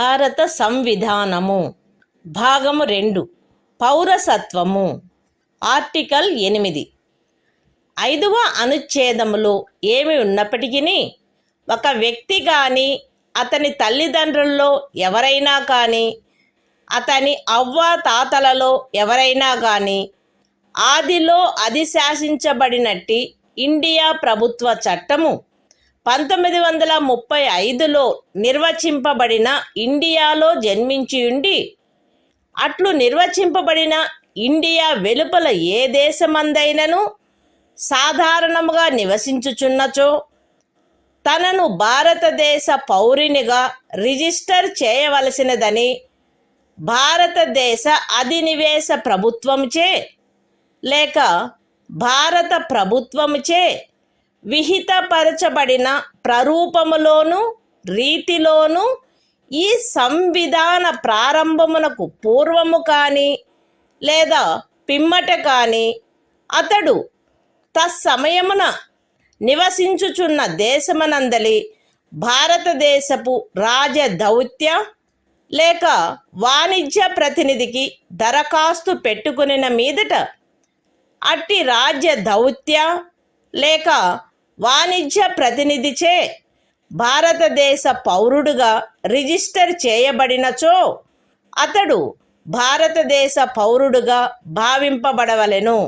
భారత సంవిధానము భాగము 2 పౌరసత్వము ఆర్టికల్ 8 ఐదవ అనుచ్ఛేదములో ఏమి ఉన్నప్పటికీ ఒక వ్యక్తి కానీ అతని తల్లిదండ్రుల్లో ఎవరైనా కానీ అతని అవ్వ తాతలలో ఎవరైనా కానీ ఆదిలో అధిశాసించబడినట్టి ఇండియా ప్రభుత్వ చట్టము 1935లో నిర్వచింపబడిన ఇండియాలో జన్మించియుండి అట్లు నిర్వచింపబడిన ఇండియా వెలుపల ఏ దేశమందైనను సాధారణముగా నివసించుచున్నచో తనను భారతదేశ పౌరునిగా రిజిస్టర్ చేయవలసినదని భారతదేశ అధినివేశ ప్రభుత్వముచే లేక భారత ప్రభుత్వముచే విహితపరచబడిన ప్రరూపములోను రీతిలోను ఈ సంవిధాన ప్రారంభమునకు పూర్వము కానీ లేదా పిమ్మట కానీ అతడు తత్సమయమున నివసించుచున్న దేశమనందలి భారతదేశపు రాజదౌత్య లేక వాణిజ్య ప్రతినిధికి దరఖాస్తు పెట్టుకునిన మీదట అట్టి రాజ్య దౌత్య లేక వాణిజ్య ప్రతినిధిచే భారతదేశ పౌరుడుగా రిజిస్టర్ చేయబడినచో అతడు భారతదేశ పౌరుడుగా భావింపబడవలెను.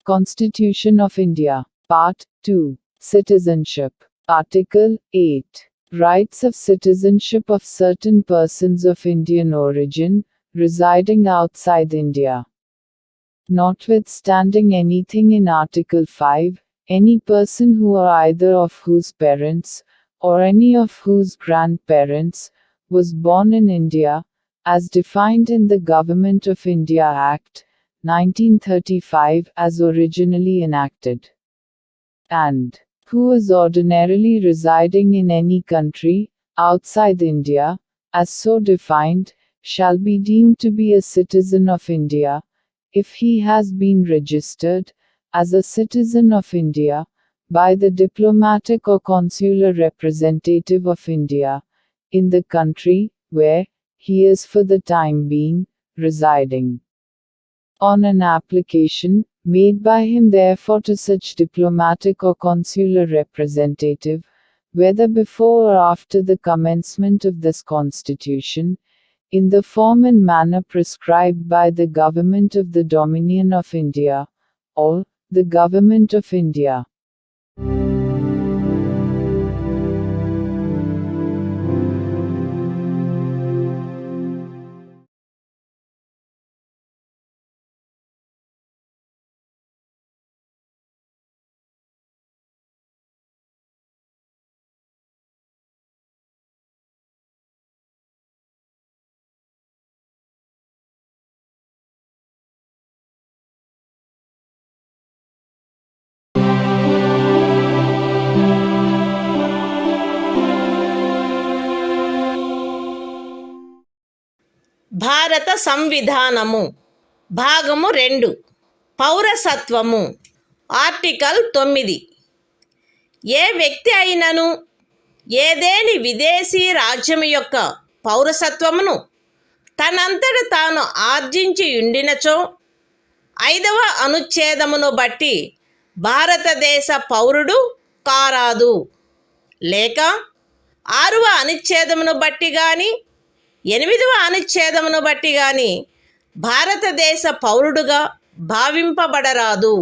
Constitution of India, Part 2, Citizenship, Article 8. Rights of citizenship of certain persons of Indian origin, residing outside India. Notwithstanding anything in Article 5, any person who or either of whose parents, or any of whose grandparents, was born in India, as defined in the Government of India Act, 1935 as originally enacted, and who is ordinarily residing in any country, outside India, as so defined, shall be deemed to be a citizen of India, if he has been registered, as a citizen of India, by the diplomatic or consular representative of India, in the country, where, he is for the time being, residing. On an application, made by him therefore to such diplomatic or consular representative, whether before or after the commencement of this Constitution, in the form and manner prescribed by the Government of the Dominion of India, or, the Government of India. భారత సంవిధానము భాగము 2 పౌరసత్వము article 9 ఏ వ్యక్తి అయినను ఏదేని విదేశీ రాజ్యము యొక్క పౌరసత్వమును తనంతట తాను ఆర్జించి ఉండినచో 5వ అనుచ్ఛేదమును బట్టి భారతదేశ పౌరుడు కారాదు, లేక 6వ అనుచ్ఛేదమును బట్టి కానీ 8వ అనుచ్ఛేదమును బట్టి గాని భారతదేశ పౌరుడుగా భావింపబడరాదు.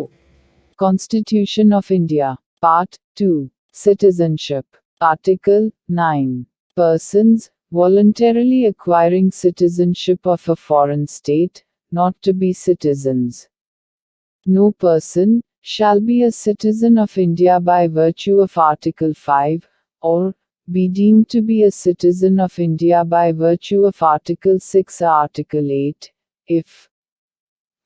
Constitution of India, Part 2, Citizenship, Article 9. Persons, voluntarily acquiring citizenship of a foreign state, not to be citizens. No person, shall be a citizen of India by virtue of Article 5, or, be deemed to be a citizen of India by virtue of Article 6 or Article 8, if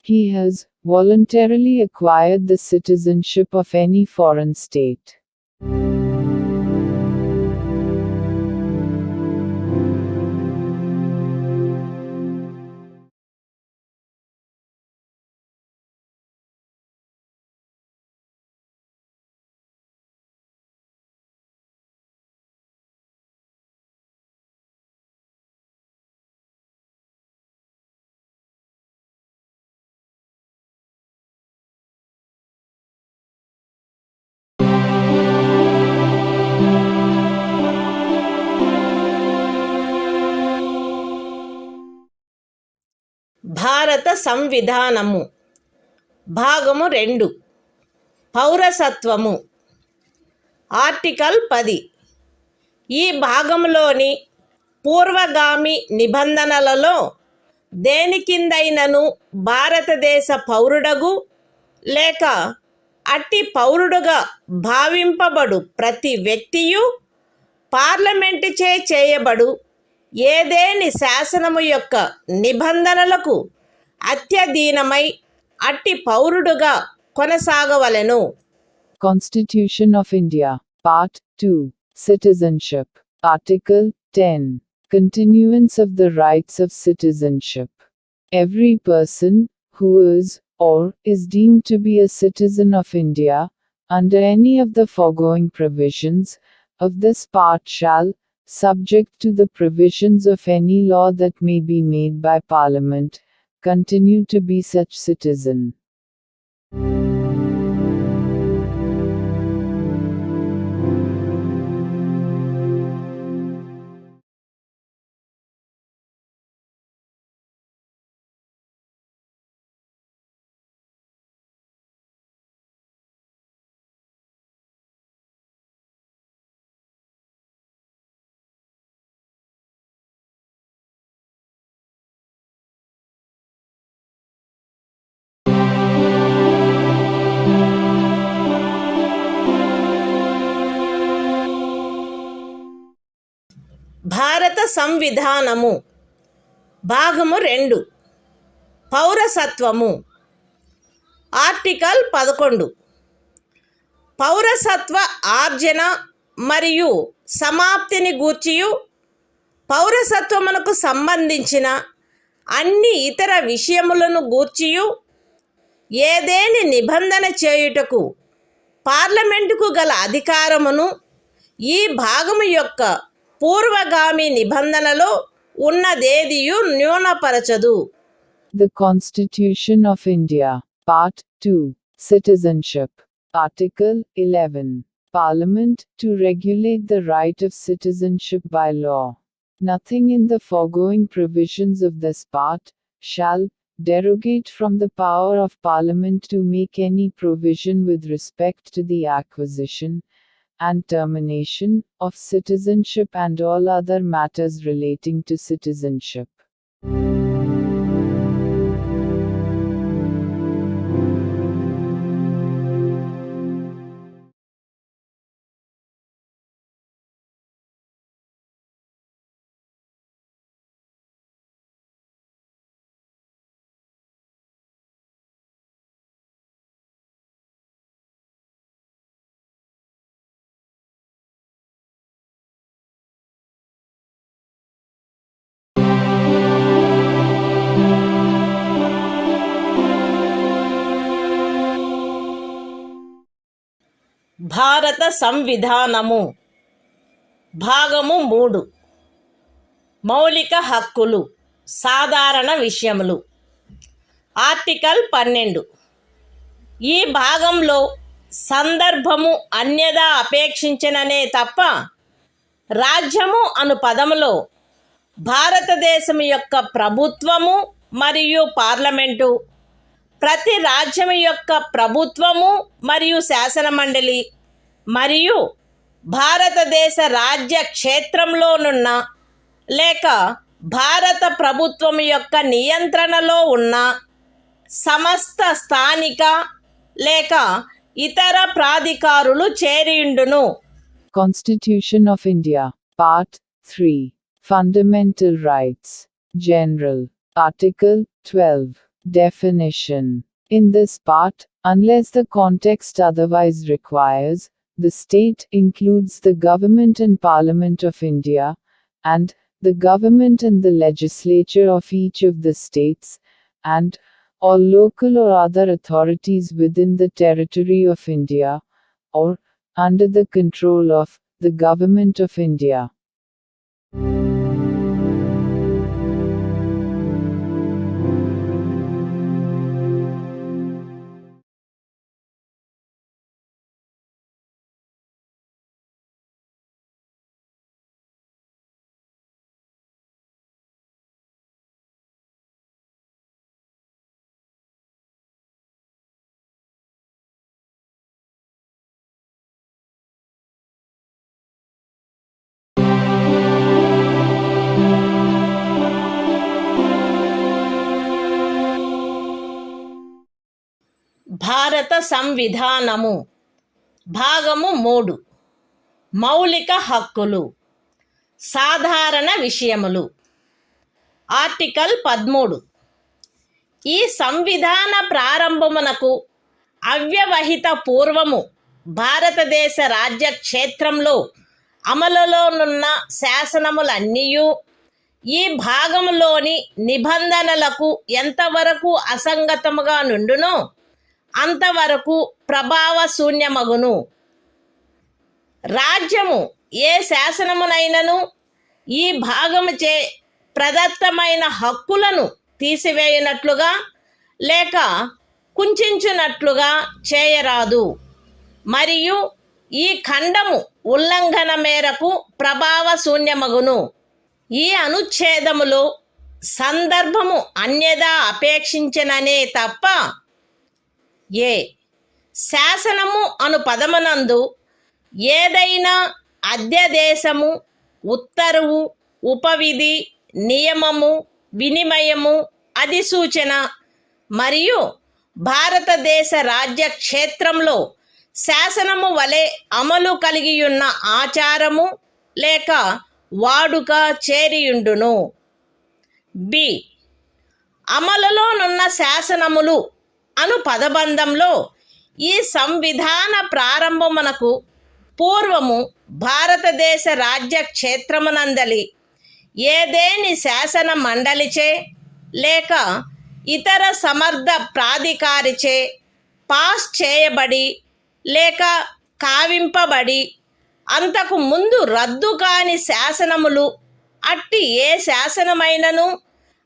he has voluntarily acquired the citizenship of any foreign state. భారత సంవిధానము భాగము 2 పౌరసత్వము article 10 ఈ భాగంలోని పూర్వగామి నిబంధనలలో దేని కిందైనను భారతదేశ పౌరుడగు లేక అట్టి పౌరుడుగా భావింపబడు ప్రతి వ్యక్తియు పార్లమెంటుచే చేయబడు ఏదేని శాసనము యొక్క నిబంధనలకు అత్యధీనమై అట్టి పౌరుడుగా కొనసాగవలెను. Constitution of India, Part 2, Citizenship, Article 10, Continuance of the Rights of Citizenship. Every person who is or is deemed to be a citizen of India, under any of the foregoing provisions of this part shall, subject to the provisions of any law that may be made by Parliament, continue to be such citizen. భారత సంవిధానము భాగము 2 పౌరసత్వము article 11 పౌరసత్వ ఆర్జన మరియు సమాప్తిని గూర్చియు పౌరసత్వమునకు సంబంధించిన అన్ని ఇతర విషయములను గూర్చియు ఏదేని నిబంధన చేయుటకు పార్లమెంటుకు గల అధికారమును ఈ భాగము యొక్క పూర్వగామి నిబంధనలో ఉన్నదేదియు న్యూనపరచదు. The Constitution of India, Part 2, Citizenship, Article 11, Parliament to regulate the right of citizenship by law. Nothing in the foregoing provisions of this part shall derogate from the power of Parliament to make any provision with respect to the acquisition and termination of citizenship and all other matters relating to citizenship. భారత సంవిధానము భాగము 3 మౌలిక హక్కులు సాధారణ విషయములు article 12 ఈ భాగంలో సందర్భము అన్యదా అపేక్షించననే తప్ప రాజ్యము అను పదములో భారతదేశం యొక్క ప్రభుత్వము మరియు పార్లమెంటు ప్రతి రాజ్యం యొక్క ప్రభుత్వము మరియు శాసనమండలి మరియు భారతదేశ రాజ్య క్షేత్రంలోనున్న లేక భారత ప్రభుత్వం యొక్క నియంత్రణలో ఉన్న సమస్త స్థానిక లేక ఇతర ప్రాధికారులు చేరియుండును. Constitution of India, Part 3, Fundamental Rights, General, Article 12, Definition. In this part, unless the context otherwise requires, the state includes the government and Parliament of India, and the government and the legislature of each of the states, and all local or other authorities within the territory of India, or under the control of the Government of India. భారత సంవిధానము భాగము 3 మౌలిక హక్కులు సాధారణ విషయములు article 13 ఈ సంవిధాన ప్రారంభమునకు అవ్యవహిత పూర్వము భారతదేశ రాజ్య క్షేత్రంలో అమలులోనున్న శాసనములన్నీయు ఈ భాగములోని నిబంధనలకు ఎంతవరకు అసంగతముగా నుండునో అంతవరకు ప్రభావశూన్యమగును. రాజ్యము ఏ శాసనమునైనను ఈ భాగముచే ప్రదత్తమైన హక్కులను తీసివేయునట్లుగా లేక కుంచునట్లుగా చేయరాదు మరియు ఈ ఖండము ఉల్లంఘన మేరకు ప్రభావశూన్యమగును. ఈ అనుచ్ఛేదములో సందర్భము అన్యదా అపేక్షించననే తప్ప ఏ శాసనము అను పదమునందు ఏదైనా అధ్యదేశము, ఉత్తర్వు, ఉపవిధి, నియమము, వినిమయము, అధిసూచన మరియు భారతదేశ రాజ్య క్షేత్రంలో శాసనము వలె అమలు కలిగియున్న ఆచారము లేక వాడుక చేరియుండును. బి అమలులోనున్న శాసనములు అను పదబంధంలో ఈ సంవిధాన ప్రారంభమునకు పూర్వము భారతదేశ రాజ్య క్షేత్రమునందలి ఏదేని శాసన మండలిచే లేక ఇతర సమర్థ ప్రాధికారిచే పాస్ చేయబడి లేక కావింపబడి అంతకు ముందు రద్దు కాని శాసనములు అట్టి ఏ శాసనమైనను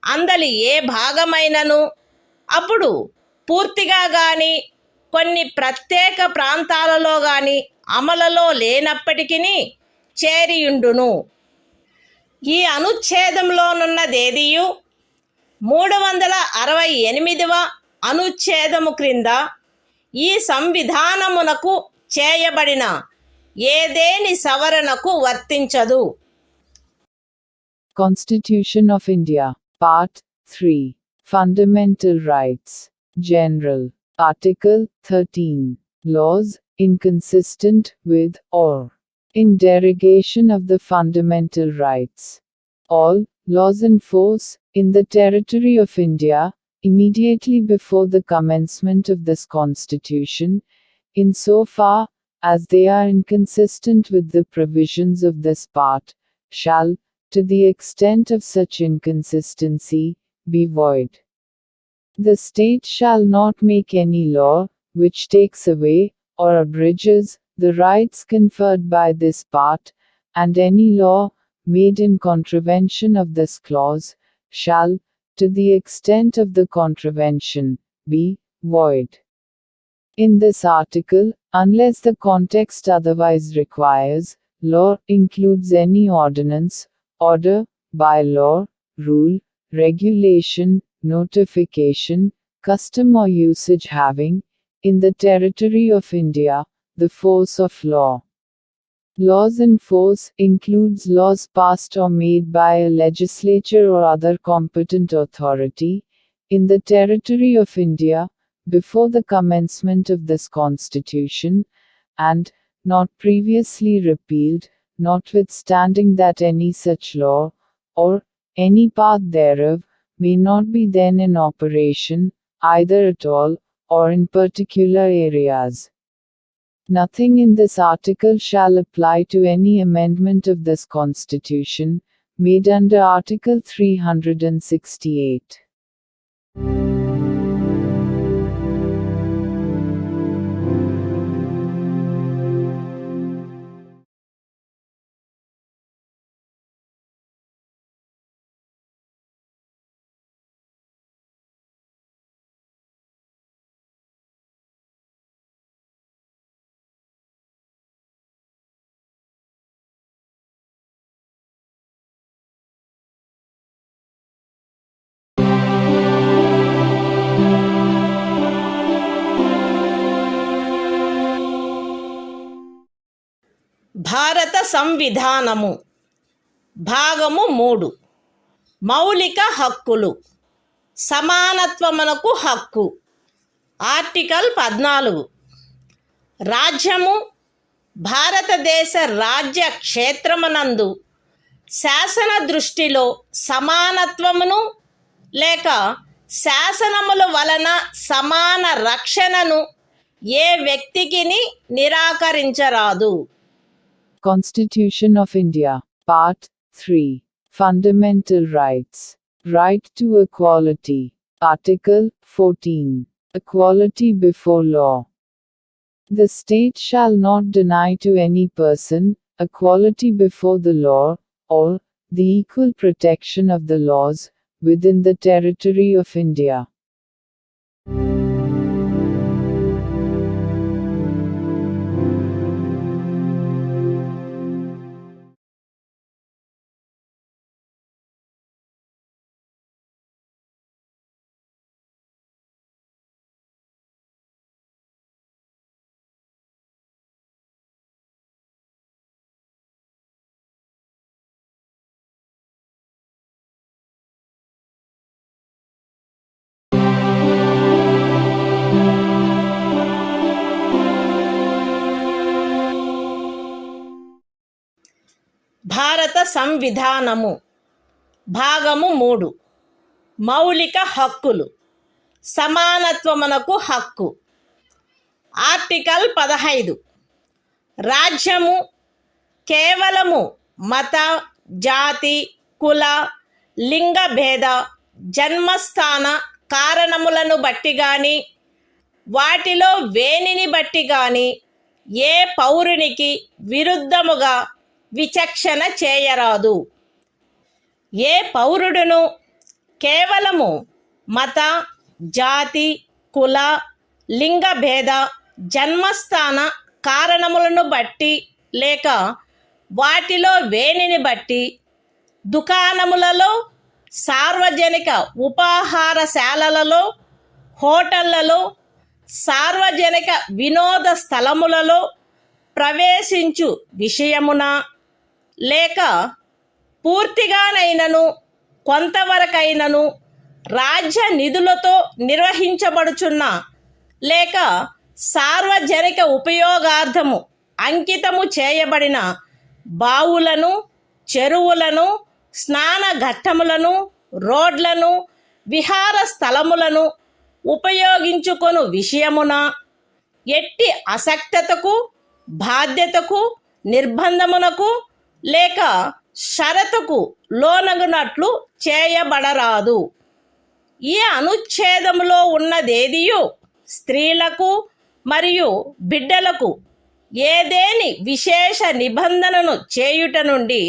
అందలి ఏ భాగమైనను అప్పుడు పూర్తిగా కానీ కొన్ని ప్రత్యేక ప్రాంతాలలో కానీ అమలులో లేనప్పటికీ చేరియుండును. ఈ అనుచ్ఛేదంలోనున్నదేదియు 368వ అనుచ్ఛేదము క్రింద ఈ సంవిధానమునకు చేయబడిన ఏదేని సవరణకు వర్తించదు. Constitution of India, Part 3, Fundamental Rights, General, Article 13, Laws inconsistent with or in derogation of the fundamental rights. All laws in force in the territory of India immediately before the commencement of this Constitution, in so far as they are inconsistent with the provisions of this part, shall, to the extent of such inconsistency, be void. The state shall not make any law which takes away or abridges the rights conferred by this part, and any law made in contravention of this clause shall, to the extent of the contravention, be void. In this article, unless the context otherwise requires, law includes any ordinance, order, bylaw, rule, regulation, notification, custom or usage having, in the territory of India, the force of law. Laws in force includes laws passed or made by a legislature or other competent authority, in the territory of India, before the commencement of this Constitution, and, not previously repealed, notwithstanding that any such law, or any part thereof, may not be then in operation, either at all, or in particular areas. Nothing in this article shall apply to any amendment of this Constitution, made under Article 368. భారత సంవిధానము భాగము 3 మౌలిక హక్కులు సమానత్వమునకు హక్కు article 14 రాజ్యము భారతదేశ రాజ్య క్షేత్రమునందు శాసన దృష్టిలో సమానత్వమును లేక శాసనముల వలన సమాన రక్షణను ఏ వ్యక్తికిని నిరాకరించరాదు. Constitution of India, Part 3. Fundamental Rights. Right to Equality. Article 14. Equality before law. The state shall not deny to any person equality before the law, or the equal protection of the laws within the territory of India. భారత సంవిధానము భాగము 3 మౌలిక హక్కులు సమానత్వమునకు హక్కు. Article 15 రాజ్యము కేవలము మత, జాతి, కుల, లింగ భేద, జన్మస్థాన కారణములను బట్టి గాని వాటిలో వేనిని బట్టి గాని ఏ పౌరునికి విరుద్ధముగా విచక్షణ చేయరాదు. ఏ పౌరుడును కేవలము మత, జాతి, కుల, లింగ భేద, జన్మస్థాన కారణములను బట్టి లేక వాటిలో వేనిని బట్టి దుకాణములలో, సార్వజనిక ఉపాహారశాలలలో, హోటళ్లలో, సార్వజనిక వినోద స్థలములలో ప్రవేశించు విషయమున లేక పూర్తిగానైనను కొంతవరకైనను రాజ్య నిధులతో నిర్వహించబడుచున్న లేక సార్వజనిక ఉపయోగార్థము అంకితము చేయబడిన బావులను, చెరువులను, స్నాన ఘట్టములను, రోడ్లను, విహార స్థలములను ఉపయోగించుకొను విషయమున ఎట్టి అసక్తతకు, బాధ్యతకు, నిర్బంధమునకు లేక షరతుకు లోనగునట్లు చేయబడరాదు. ఈ అనుచ్ఛేదములో ఉన్నదేదియు స్త్రీలకు మరియు బిడ్డలకు ఏదేని విశేష నిబంధనను చేయుట నుండి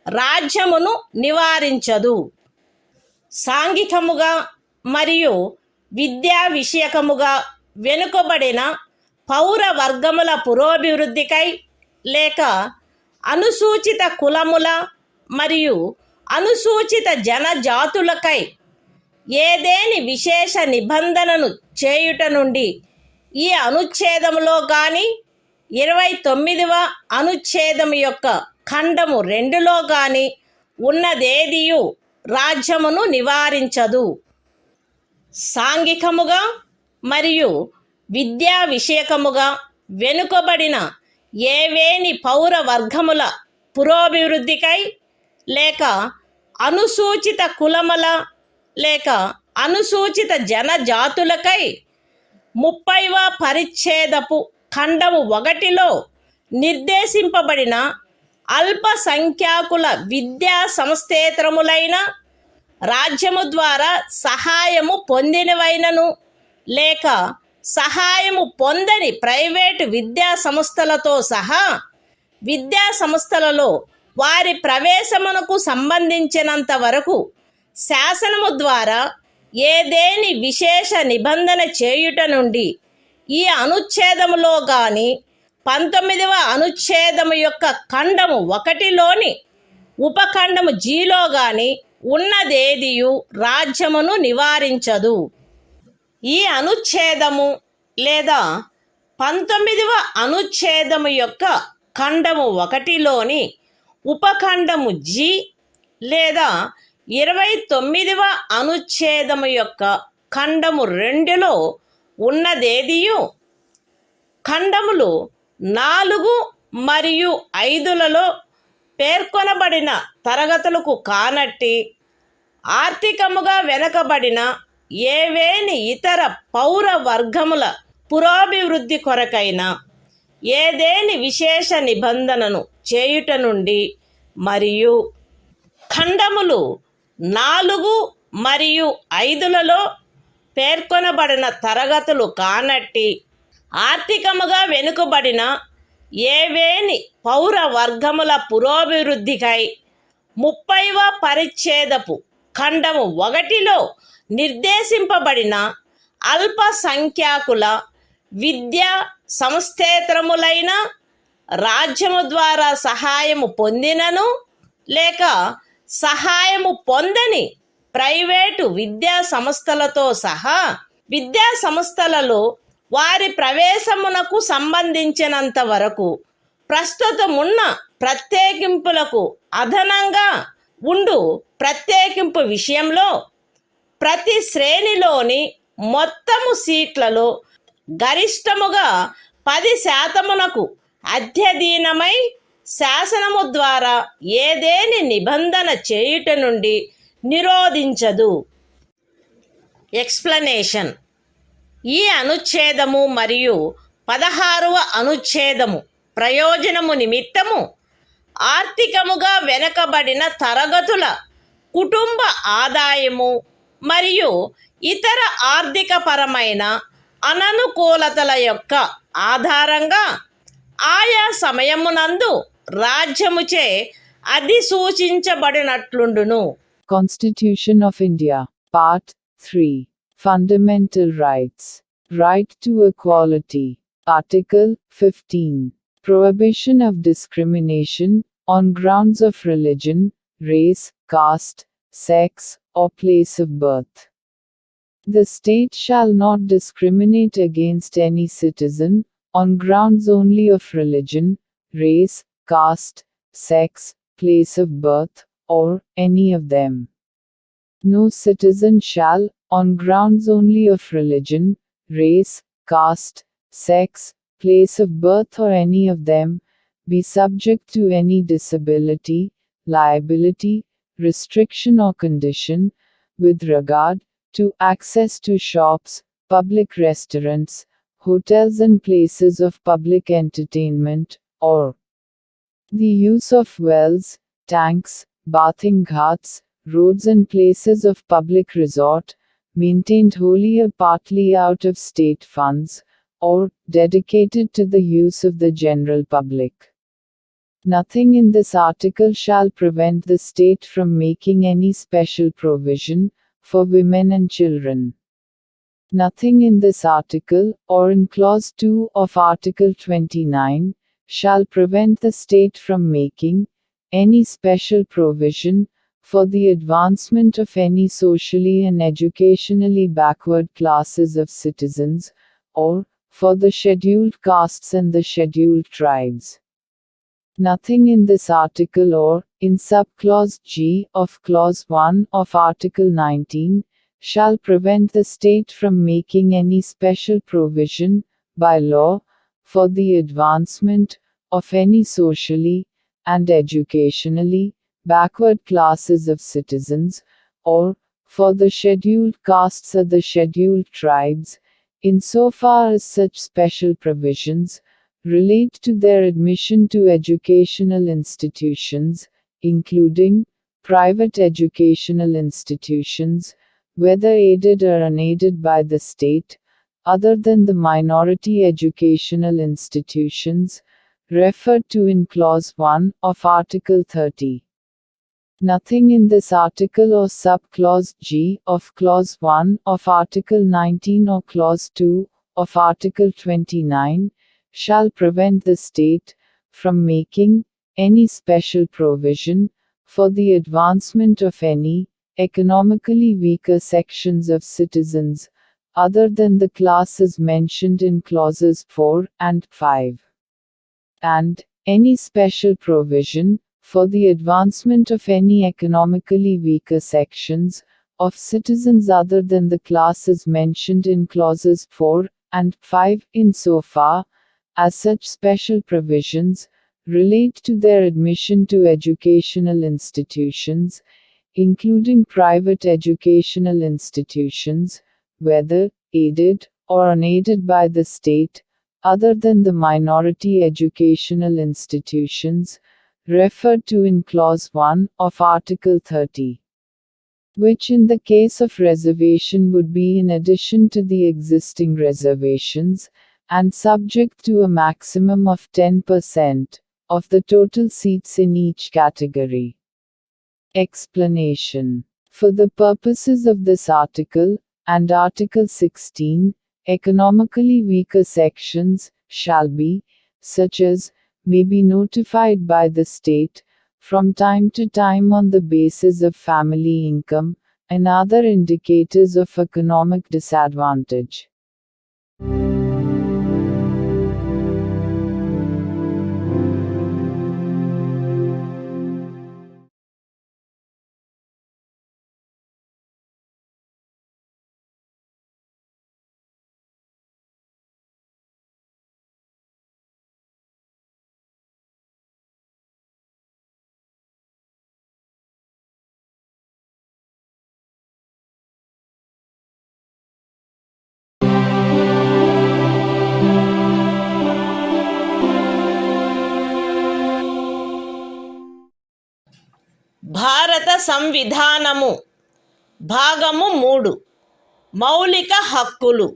రాజ్యమును నివారించదు. సాంఘికముగా మరియు విద్యా విషయకముగా వెనుకబడిన పౌర వర్గముల పురోభివృద్ధికై లేక అనుసూచిత కులముల మరియు అనుసూచిత జనజాతులకై ఏదేని విశేష నిబంధనను చేయుట నుండి ఈ అనుచ్ఛేదములో గాని 29వ అనుచ్ఛేదము యొక్క ఖండము 2లో గాని ఉన్నదేదియు రాజ్యమును నివారించదు. సాంఘికముగా మరియు విద్యా విషయకముగా వెనుకబడిన ఏవేని పౌర వర్గముల పురోభివృద్ధికై లేక అనుసూచిత కులముల లేక అనుసూచిత జనజాతులకై 30వ పరిచ్ఛేదపు ఖండము 1లో నిర్దేశింపబడిన అల్పసంఖ్యాకుల విద్యా సంస్థేతరములైన రాజ్యము ద్వారా సహాయము పొందినవైనను లేక సహాయము పొందని ప్రైవేటు విద్యా సంస్థలతో సహా విద్యా సంస్థలలో వారి ప్రవేశమునకు సంబంధించినంత వరకు శాసనము ద్వారా ఏదేని విశేష నిబంధన చేయుట నుండి ఈ అనుచ్ఛేదములో గాని 19వ అనుచ్ఛేదము యొక్క ఖండము 1లోని ఉపఖండము జీలో గాని ఉన్నదేదియు రాజ్యమును నివారించదు. ఈ అనుచ్ఛేదము లేదా 19వ అనుచ్ఛేదము యొక్క ఖండము 1లోని ఉపఖండము జి లేదా 29వ అనుచ్ఛేదము యొక్క ఖండము 2లో ఉన్నదేదియు ఖండములు 4 మరియు 5లలో పేర్కొనబడిన తరగతులకు కానట్టి ఆర్థికముగా వెనుకబడిన ఏవేని ఇతర పౌర వర్గముల పురోభివృద్ధి కొరకైన ఏదేని విశేష నిబంధనను చేయుట నుండి మరియు ఖండములు 4 మరియు 5లలో పేర్కొనబడిన తరగతులు కానట్టి ఆర్థికముగా వెనుకబడిన ఏవేని పౌర వర్గముల పురోభివృద్ధికై 30వ పరిచ్ఛేదపు ఖండము 1లో నిర్దేశింపబడిన అల్పసంఖ్యాకుల విద్యా సంస్థేతరములైన రాజ్యము ద్వారా సహాయము పొందినను లేక సహాయము పొందని ప్రైవేటు విద్యా సంస్థలతో సహా విద్యా సంస్థలలో వారి ప్రవేశమునకు సంబంధించినంత వరకు ప్రస్తుతమున్న ప్రత్యేకింపులకు అదనంగా ఉండు ప్రత్యేకింపు విషయంలో ప్రతి శ్రేణిలోని మొత్తము సీట్లలో గరిష్టముగా 10% అధ్యధీనమై శాసనము ద్వారా ఏదేని నిబంధన చేయుట నుండి నిరోధించదు. ఎక్స్ప్లనేషన్. ఈ అనుచ్ఛేదము మరియు 16వ అనుచ్ఛేదము ప్రయోజనము నిమిత్తము ఆర్థికముగా వెనుకబడిన తరగతుల కుటుంబ ఆదాయము మరియు ఇతర ఆర్థికపరమైన అననుకూలతల యొక్క ఆధారంగా ఆయా సమయమునందు రాజ్యముచే అధిసూచించబడినట్లుండును. Constitution of India, Part 3. Fundamental Rights. Right to Equality. Article 15. Prohibition of discrimination on grounds of religion, race, caste, sex, or place of birth. The state shall not discriminate against any citizen on grounds only of religion, race, caste, sex, place of birth, or any of them. No citizen shall, on grounds only of religion, race, caste, sex, place of birth, or any of them, be subject to any disability, liability, restriction, or condition, with regard to access to shops, public restaurants, hotels, and places of public entertainment, or the use of wells, tanks, bathing ghats, roads, and places of public resort, maintained wholly or partly out of state funds, or dedicated to the use of the general public. Nothing in this article shall prevent the state from making any special provision for women and children. Nothing in this article, or in Clause 2 of Article 29, shall prevent the state from making any special provision for the advancement of any socially and educationally backward classes of citizens, or for the scheduled castes and the scheduled tribes. Nothing in this article or in subclause G of Clause 1 of Article 19 shall prevent the state from making any special provision by law for the advancement of any socially and educationally backward classes of citizens, or for the scheduled castes or the scheduled tribes, insofar as such special provisions relate to their admission to educational institutions, including private educational institutions, whether aided or unaided by the state, other than the minority educational institutions referred to in Clause 1 of Article 30. Nothing in this article or subclause G of Clause 1 of Article 19 or Clause 2 of Article 29 shall prevent the state from making any special provision for the advancement of any economically weaker sections of citizens, other than the classes mentioned in Clauses 4 and 5. And any special provision for the advancement of any economically weaker sections of citizens other than the classes mentioned in clauses 4 and 5 insofar as such special provisions relate to their admission to educational institutions, including private educational institutions, whether aided or unaided by the state, other than the minority educational institutions referred to in Clause 1 of Article 30, which in the case of reservation would be in addition to the existing reservations, and subject to a maximum of 10% of the total seats in each category. Explanation. For the purposes of this article, and Article 16, economically weaker sections shall be, such as, may be notified by the state, from time to time on the basis of family income, and other indicators of economic disadvantage. భారత సంవిధానము భాగము 3 మౌలిక హక్కులు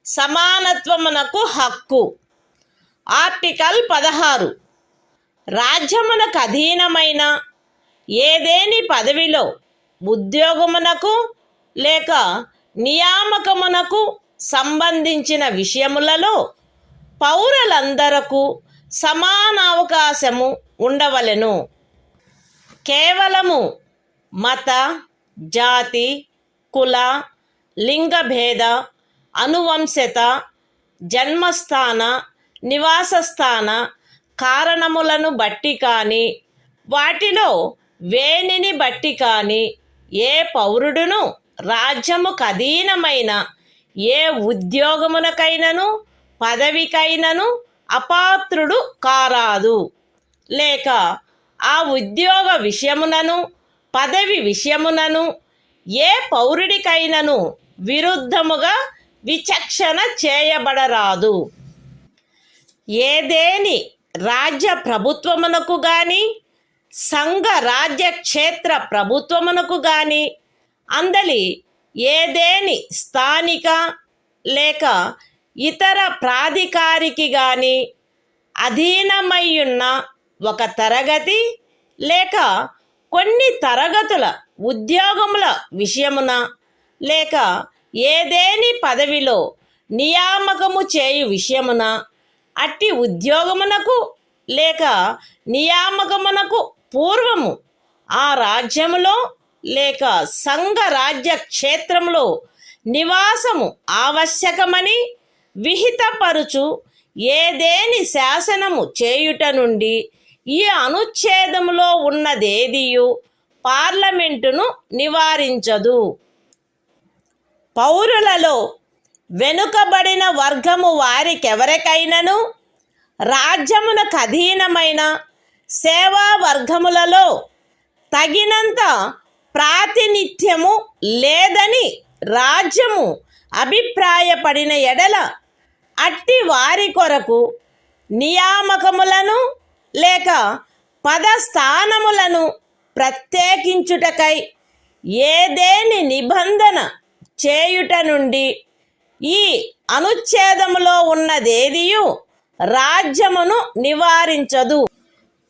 సమానత్వమునకు హక్కు. Article 16 రాజ్యమునకు అధీనమైన ఏదేని పదవిలో ఉద్యోగమునకు లేక నియామకమునకు సంబంధించిన విషయములలో పౌరులందరకు సమాన అవకాశము ఉండవలెను. కేవలము మత, జాతి, కుల, లింగభేద, అనువంశత, జన్మస్థాన, నివాసస్థాన కారణములను బట్టి కానీ వాటిలో వేనిని బట్టి కానీ ఏ పౌరుడును రాజ్యముకు అధీనమైన ఏ ఉద్యోగమునకైనను పదవికైనను అపాత్రుడు కారాదు. లేక ఆ ఉద్యోగ విషయమునను పదవి విషయమునను ఏ పౌరుడికైనను విరుద్ధముగా విచక్షణ చేయబడరాదు. ఏదేని రాజ్య ప్రభుత్వమునకు గాని సంఘ రాజ్య క్షేత్ర ప్రభుత్వమునకు గాని అందలి ఏదేని స్థానిక లేక ఇతర ప్రాధికారికి గాని అధీనమయ్యున్న ఒక తరగతి లేక కొన్ని తరగతుల ఉద్యోగముల విషయమున లేక ఏదేని పదవిలో నియామకము చేయు విషయమున అట్టి ఉద్యోగమునకు లేక నియామకమునకు పూర్వము ఆ రాజ్యములో లేక సంఘ రాజ్య క్షేత్రములో నివాసము ఆవశ్యకమని విహితపరుచు ఏదేని శాసనము చేయుట నుండి ఈ అనుచ్ఛేదములో ఉన్నదేదియు పార్లమెంటును నివారించదు. పౌరులలో వెనుకబడిన వర్గము వారికెవరికైనను రాజ్యమునకు అధీనమైన సేవా వర్గములలో తగినంత ప్రాతినిధ్యము లేదని రాజ్యము అభిప్రాయపడిన ఎడల అట్టి వారి కొరకు నియామకములను లేక పదస్థానములను ప్రత్యేకించుటకై ఏదేని నిబంధన చేయుట నుండి ఈ అనుచ్ఛేదములో ఉన్నదేదియు రాజ్యమును నివారించదు.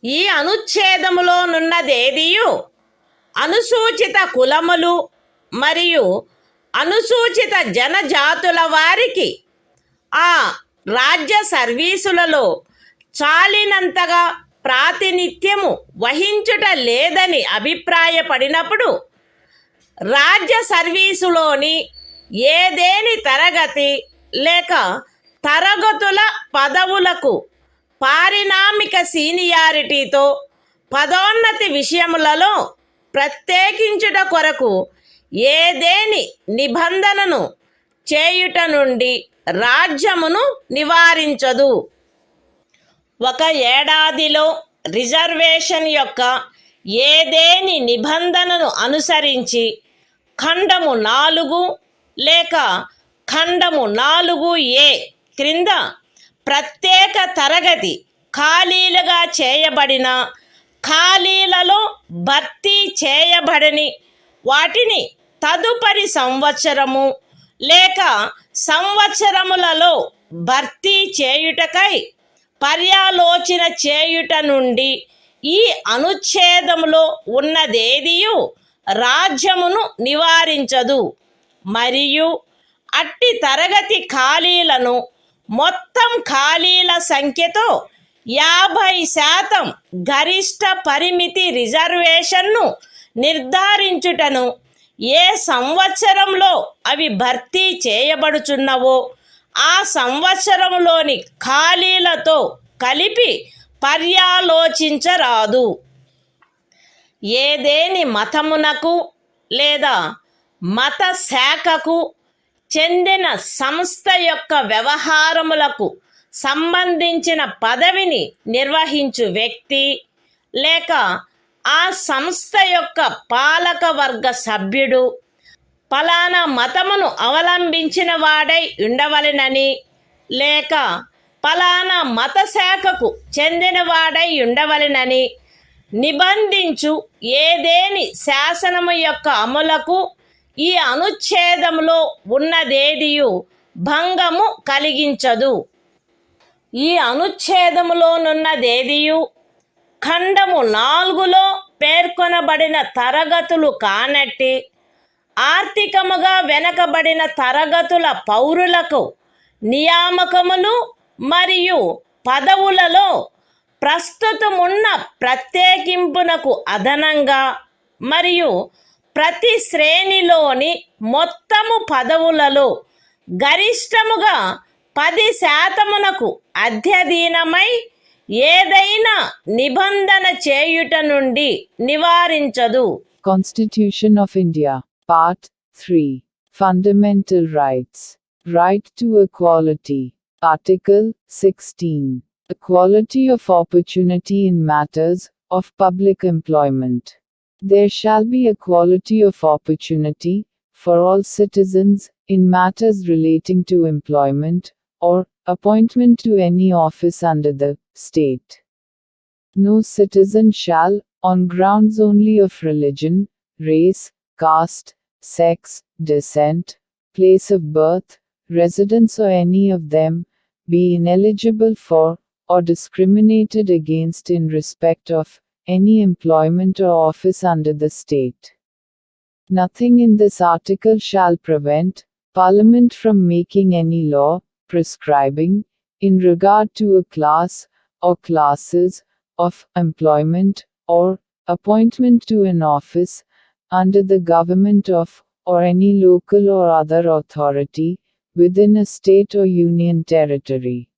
ఈ అనుచ్ఛేదములోనున్నదేదియు అనుసూచిత కులములు మరియు అనుసూచిత జనజాతుల వారికి ఆ రాజ్య సర్వీసులలో చాలినంతగా ప్రాతినిధ్యము వహించుట లేదని అభిప్రాయపడినప్పుడు రాజ్య సర్వీసులోని ఏదేని తరగతి లేక తరగతుల పదవులకు పారిణామిక సీనియారిటీతో పదోన్నతి విషయములలో ప్రత్యేకించుట కొరకు ఏదేని నిబంధనను చేయుట నుండి రాజ్యమును నివారించదు. ఒక ఏడాదిలో రిజర్వేషన్ యొక్క ఏదేని నిబంధనను అనుసరించి ఖండము 4 లేక ఖండము 4A క్రింద ప్రత్యేక తరగతి ఖాళీలుగా చేయబడిన ఖాళీలలో భర్తీ చేయబడని వాటిని తదుపరి సంవత్సరము లేక సంవత్సరములలో భర్తీ చేయుటకై పర్యాలోచన చేయుట నుండి ఈ అనుచ్ఛేదములో ఉన్నదేదియు రాజ్యమును నివారించదు. మరియు అట్టి తరగతి ఖాళీలను మొత్తం ఖాళీల సంఖ్యతో 50% గరిష్ట పరిమితి రిజర్వేషన్ను నిర్ధారించుటను ఏ సంవత్సరంలో అవి భర్తీ చేయబడుచున్నవో ఆ సంవత్సరంలోని ఖాళీలతో కలిపి పర్యాలోచించరాదు. ఏదేని మతమునకు లేదా మత శాఖకు చెందిన సంస్థ యొక్క వ్యవహారములకు సంబంధించిన పదవిని నిర్వహించు వ్యక్తి లేక ఆ సంస్థ యొక్క పాలక వర్గ సభ్యుడు ఫలానా మతమును అవలంబించిన వాడై ఉండవలెనని లేక ఫలానా మత శాఖకు చెందినవాడై ఉండవలెనని నిబంధించు ఏదేని శాసనము యొక్క అమలుకు ఈ అనుచ్ఛేదములో ఉన్నదేదియు భంగము కలిగించదు. ఈ అనుచ్ఛేదములోనున్నదేదియు ఖండము 4లో పేర్కొనబడిన తరగతులు కానట్టి ఆర్థికముగా వెనకబడిన తరగతుల పౌరులకు నియామకములు మరియు పదవులలో ప్రస్తుతమున్న ప్రత్యేకింపునకు అదనంగా మరియు ప్రతి శ్రేణిలోని మొత్తము పదవులలో గరిష్టముగా 10% అధ్యధీనమై ఏదైనా నిబంధన చేయుట నుండి నివారించదు. Constitution of India, Part 3. Fundamental Rights. Right to Equality. Article 16. Equality of opportunity in matters of public employment. There shall be equality of opportunity for all citizens in matters relating to employment or appointment to any office under the state. No citizen shall, on grounds only of religion, race, caste, sex, descent, place of birth, residence or any of them, be ineligible for, or discriminated against in respect of, any employment or office under the state. Nothing in this article shall prevent Parliament from making any law, prescribing, in regard to a class, or classes, of employment, or appointment to an office, under the government of, or any local or other authority, within a state or union territory.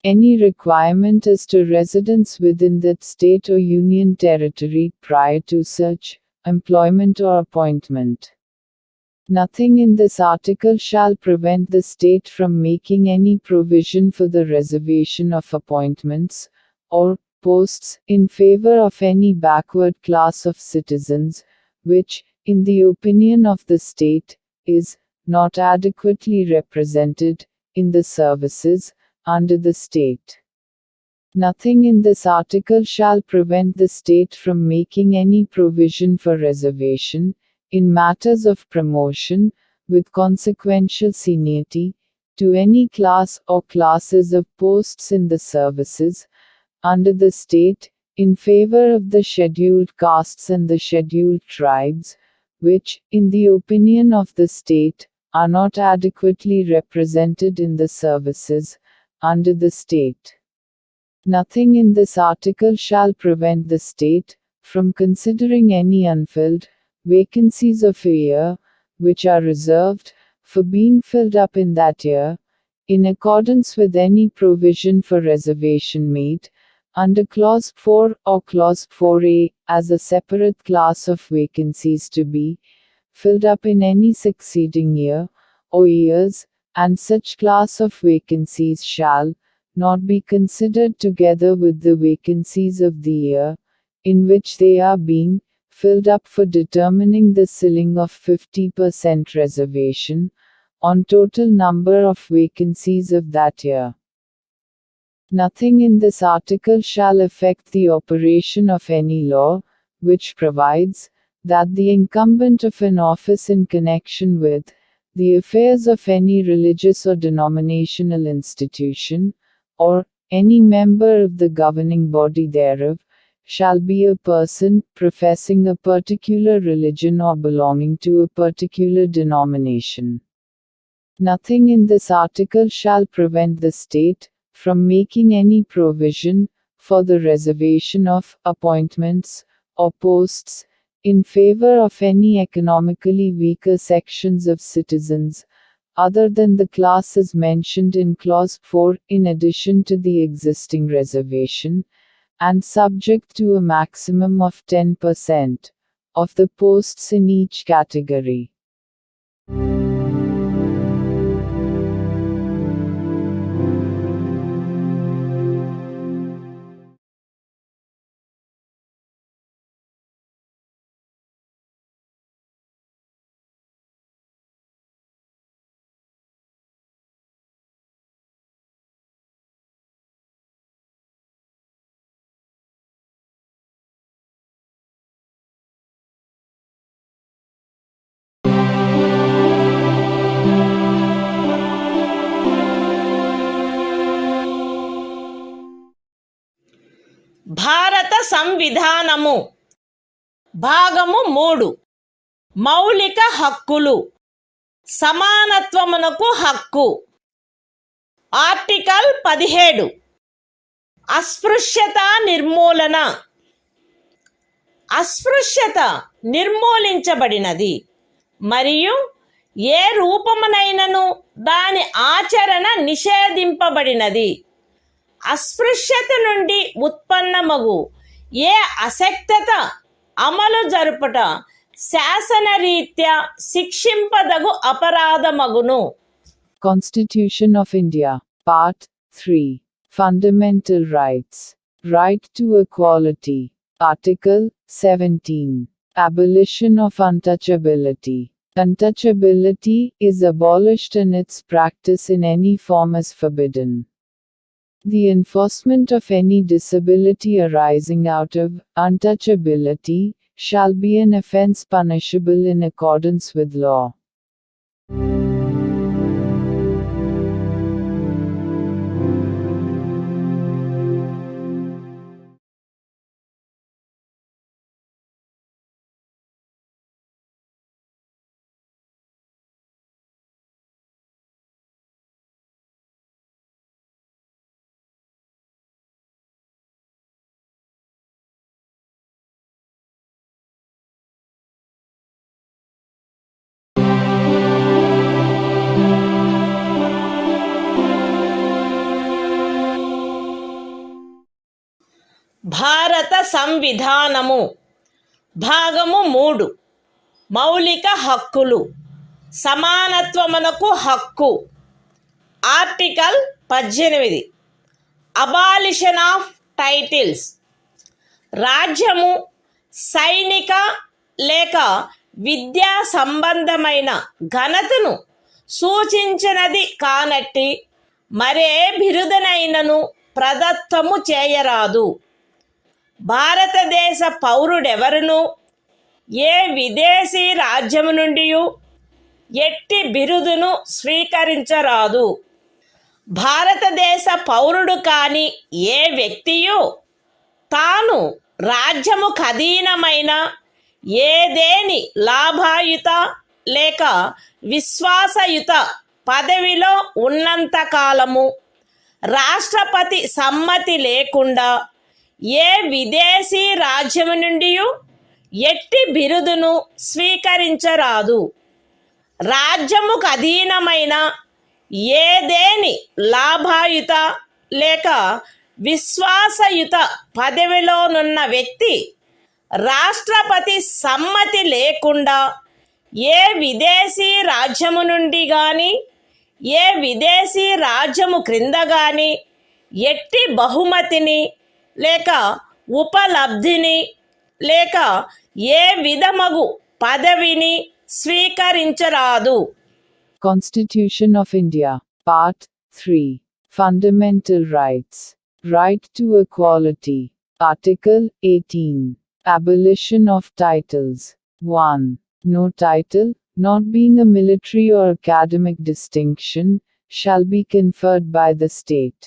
Any requirement as to residence within that state or union territory prior to such employment or appointment. Nothing in this article shall prevent the state from making any provision for the reservation of appointments, or posts, in favor of any backward class of citizens, which, in the opinion of the state, is not adequately represented in the services under the state. Nothing in this article shall prevent the state from making any provision for reservation, in matters of promotion, with consequential seniority, to any class or classes of posts in the services under the state, in favor of the scheduled castes and the scheduled tribes, which, in the opinion of the state, are not adequately represented in the services under the state. Nothing in this article shall prevent the state from considering any unfilled vacancies of a year, which are reserved for being filled up in that year, in accordance with any provision for reservation made under Clause 4 or Clause 4A, as a separate class of vacancies to be filled up in any succeeding year, or years, and such class of vacancies shall not be considered together with the vacancies of the year in which they are being filled up for determining the ceiling of 50% reservation on total number of vacancies of that year. Nothing in this article shall affect the operation of any law, which provides that the incumbent of an office in connection with the affairs of any religious or denominational institution, or any member of the governing body thereof, shall be a person professing a particular religion or belonging to a particular denomination. Nothing in this article shall prevent the state from making any provision for the reservation of appointments or posts in favor of any economically weaker sections of citizens, other than the classes mentioned in Clause 4, in addition to the existing reservation, and subject to a maximum of 10% of the posts in each category. భారత సంవిధానము భాగము 3 మౌలిక హక్కులు సమానత్వమునకు హక్కు. Article 17 అస్పృశ్యత నిర్మూలన. అస్పృశ్యత నిర్మూలించబడినది మరియు ఏ రూపమునైనను దాని ఆచరణ నిషేధింపబడినది. అస్పృశ్యత నుండి ఉత్పన్నమగు ఏ అశక్తత అమలు జరుపుట శాసనరీత్యా శిక్షింపదగు అపరాధమగును. Constitution of India, Part 3, Fundamental Rights. Right to Equality. Article 17. Abolition of untouchability. Untouchability is abolished and its practice in any form is forbidden. The enforcement of any disability arising out of untouchability shall be an offense punishable in accordance with law. భారత సంవిధానము భాగము 3 మౌలిక హక్కులు సమానత్వమునకు హక్కు. Article 18 abolition of titles. రాజ్యము సైనిక లేక విద్యా సంబంధమైన ఘనతను సూచించినది కానట్టి మరే బిరుదనైనను ప్రదత్తము చేయరాదు. భారతదేశ పౌరుడెవరును ఏ విదేశీ రాజ్యము నుండి ఎట్టి బిరుదును స్వీకరించరాదు. భారతదేశ పౌరుడు కాని ఏ వ్యక్తియు తాను రాజ్యము ఖదీనమైన ఏదేని లాభాయుత లేక విశ్వాసయుత పదవిలో ఉన్నంత కాలము రాష్ట్రపతి సమ్మతి లేకుండా ఏ విదేశీ రాజ్యము నుండి ఎట్టి బిరుదును స్వీకరించరాదు. రాజ్యముకు అధీనమైన ఏదేని లాభాయుత లేక విశ్వాసయుత పదవిలోనున్న వ్యక్తి రాష్ట్రపతి సమ్మతి లేకుండా ఏ విదేశీ రాజ్యము నుండి కానీ ఏ విదేశీ రాజ్యము క్రింద కానీ ఎట్టి బహుమతిని లేక ఉపలబ్ధిని లేక ఏ విధమగు పదవిని స్వీకరించరాదు. Constitution of India, Part 3. Fundamental Rights. Right to Equality. Article 18. Abolition of Titles. 1. No title, not being a military or academic distinction, shall be conferred by the state.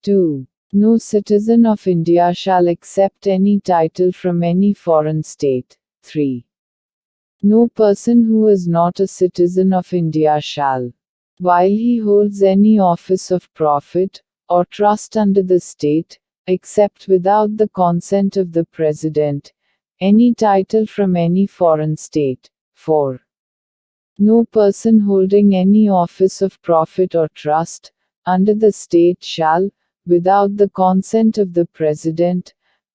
2. No citizen of India shall accept any title from any foreign state. 3. No person who is not a citizen of India shall, while he holds any office of profit or trust under the state, accept without the consent of the President, any title from any foreign state. 4. No person holding any office of profit or trust under the state shall, without the consent of the President,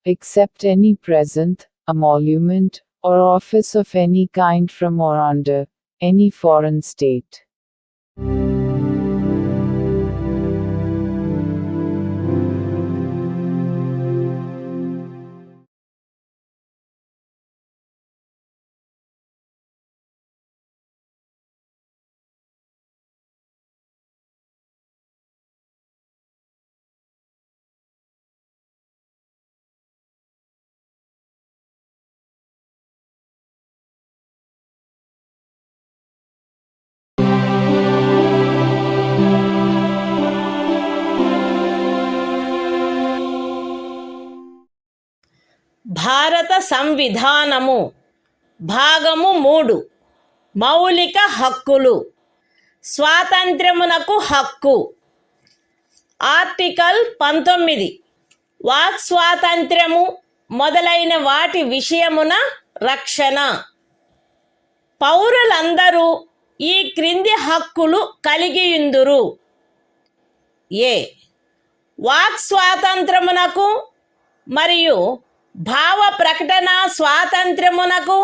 accept any present, emolument, or office of any kind from or under any foreign state. భారత సంవిధానము భాగము 3 మౌలిక హక్కులు. స్వాతంత్ర్యమునకు హక్కు. Article 19 walk స్వాతంత్ర్యము మొదలైన వాటి విషయమున రక్షణ. పౌరులందరూ ఈ క్రింది హక్కులు కలిగియుందురు. ఏ వాక్ స్వాతంత్రమునకు మరియు భావ ప్రకటన స్వాతంత్ర్యమునకు.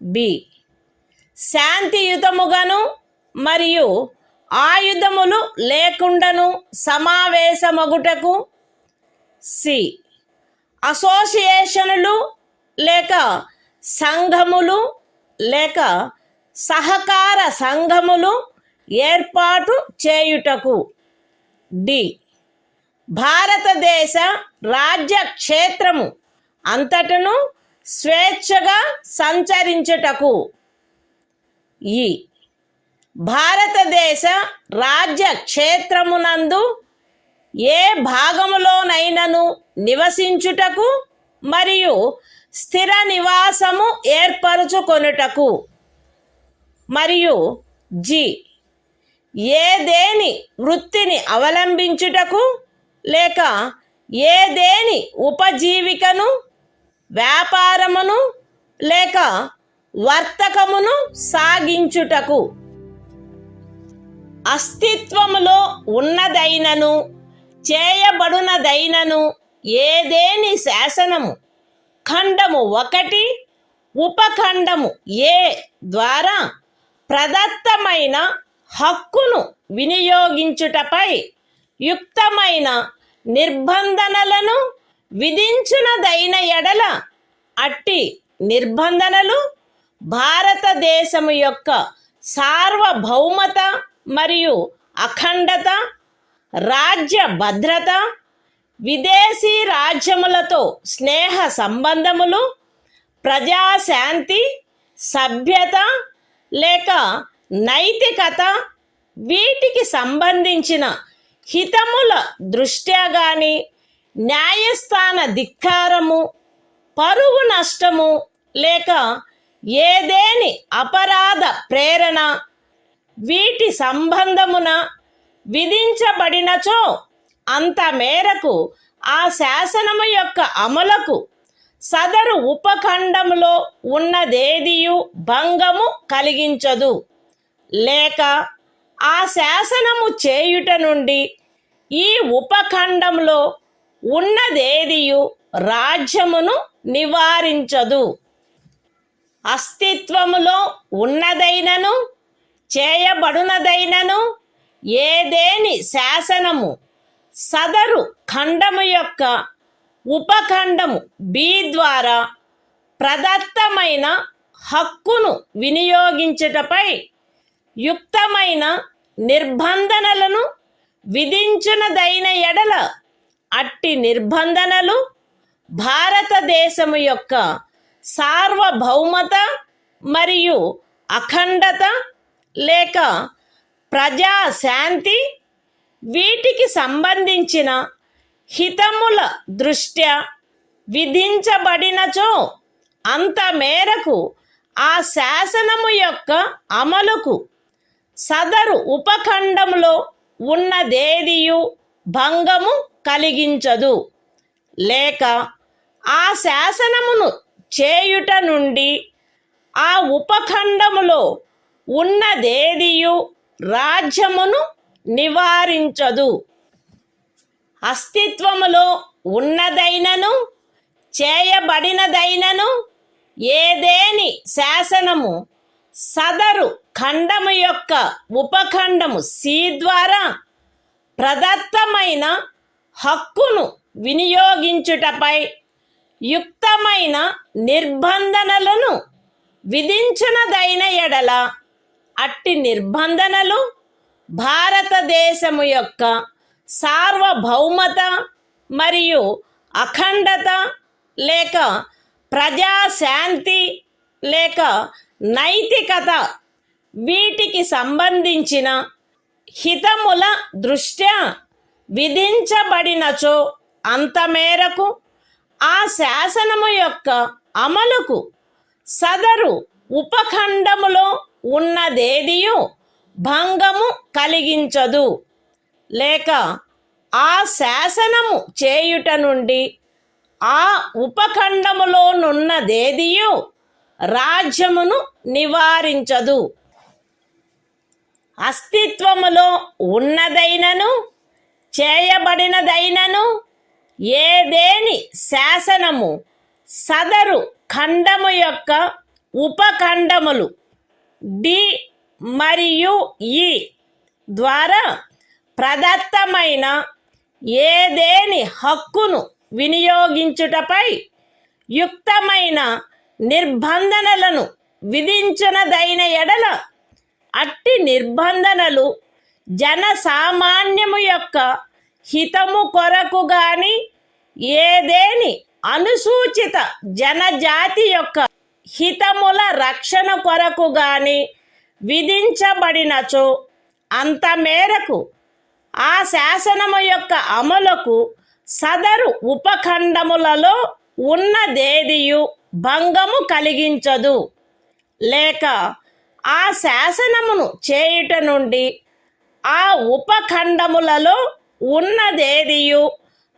బి శాంతియుతముగాను మరియు ఆయుధములు లేకుండాను సమావేశమగుటకు. సి అసోసియేషనులు లేక సంఘములు లేక సహకార సంఘములు ఏర్పాటు చేయుటకు. డి భారతదేశ రాజ్య క్షేత్రము అంతటను స్వేచ్ఛగా సంచరించుటకు. ఈ భారతదేశ రాజ్య క్షేత్రమునందు ఏ భాగములోనైనను నివసించుటకు మరియు స్థిర నివాసము ఏర్పరచుకొనుటకు. మరియు జి ఏదేని వృత్తిని అవలంబించుటకు లేక ఏదేని ఉపజీవికను వ్యాపారమును లేక వర్తకమును సాగించుటకు. అస్తిత్వములో ఉన్నదైనను చేయబడునదైనను ఏదేని శాసనము ఖండము 1 ఉపఖండము ఏ ద్వారా ప్రదత్తమైన హక్కును వినియోగించుటపై యుక్తమైన నిర్బంధనలను విధించునదైన ఎడల అట్టి నిర్బంధనలు భారతదేశము యొక్క సార్వభౌమత మరియు అఖండత, రాజ్య భద్రత, విదేశీ రాజ్యములతో స్నేహ సంబంధములు, ప్రజాశాంతి, సభ్యత లేక నైతికత వీటికి సంబంధించిన హితముల దృష్ట్యా గాని న్యాయస్థాన ధిక్కారము, పరువు నష్టము లేక ఏదేని అపరాధ ప్రేరణ వీటి సంబంధమున విధించబడినచో అంత మేరకు ఆ శాసనము యొక్క అమలుకు సదరు ఉపఖండములో ఉన్నదేదియు భంగము కలిగించదు, లేక ఆ శాసనము చేయుట నుండి ఈ ఉపఖండంలో ఉన్నదేదియు రాజ్యమును నివారించదు. అస్తిత్వములో ఉన్నదైనను చేయబడునదైనను ఏదేని శాసనము సదరు ఖండము యొక్క ఉపఖండము బి ద్వారా ప్రదత్తమైన హక్కును వినియోగించుటపై యుక్తమైన నిర్బంధనలను విధించునదైన ఎడల అట్టి నిర్బంధనలు భారతదేశము యొక్క సార్వభౌమత మరియు అఖండత లేక ప్రజాశాంతి వీటికి సంబంధించిన హితముల దృష్ట్యా విధించబడినచో అంత మేరకు ఆ శాసనము యొక్క అమలుకు సదరు ఉపఖండంలో ఉన్నదేదియు భంగము కలిగించదు, లేక ఆ శాసనమును చేయుట నుండి ఆ ఉపఖండములో ఉన్నదేదియు రాజ్యమును నివారించదు. అస్తిత్వములో ఉన్నదైనను చేయబడినదైనను ఏదేని శాసనము సదరు ఖండము యొక్క ఉపఖండము సి ద్వారా ప్రదత్తమైన హక్కును వినియోగించుటపై యుక్తమైన నిర్బంధనలను విధించునదైన ఎడల అట్టి నిర్బంధనలు భారతదేశము యొక్క సార్వభౌమత మరియు అఖండత లేక ప్రజాశాంతి లేక నైతికత వీటికి సంబంధించిన హితముల దృష్ట్యా విధించబడినచో అంత మేరకు ఆ శాసనము యొక్క అమలుకు సదరు ఉపఖండములో ఉన్నదేదియు భంగము కలిగించదు, లేక ఆ శాసనము చేయుట నుండి ఆ ఉపఖండములోనున్నదేదియు రాజ్యమును నివారించదు. అస్తిత్వములో ఉన్నదైనను చేయబడినదైనను ఏదేని శాసనము సదరు ఖండము యొక్క ఉపఖండములు డి మరియు ఈ ద్వారా ప్రదత్తమైన ఏదేని హక్కును వినియోగించుటపై యుక్తమైన నిర్బంధనలను విధించునదైన ఎడల అట్టి నిర్బంధనలు జనసామాన్యము యొక్క హితము కొరకు గాని ఏదేని అనుసూచిత జనజాతి యొక్క హితముల రక్షణ కొరకు గాని విధించబడినచో అంత మేరకు ఆ శాసనము యొక్క అమలుకు సదరు ఉపఖండములలో ఉన్నదేదియు భంగము కలిగించదు, లేక ఆ శాసనమును చేయుట నుండి ఆ ఉపఖండములలో ఉన్నదేదియు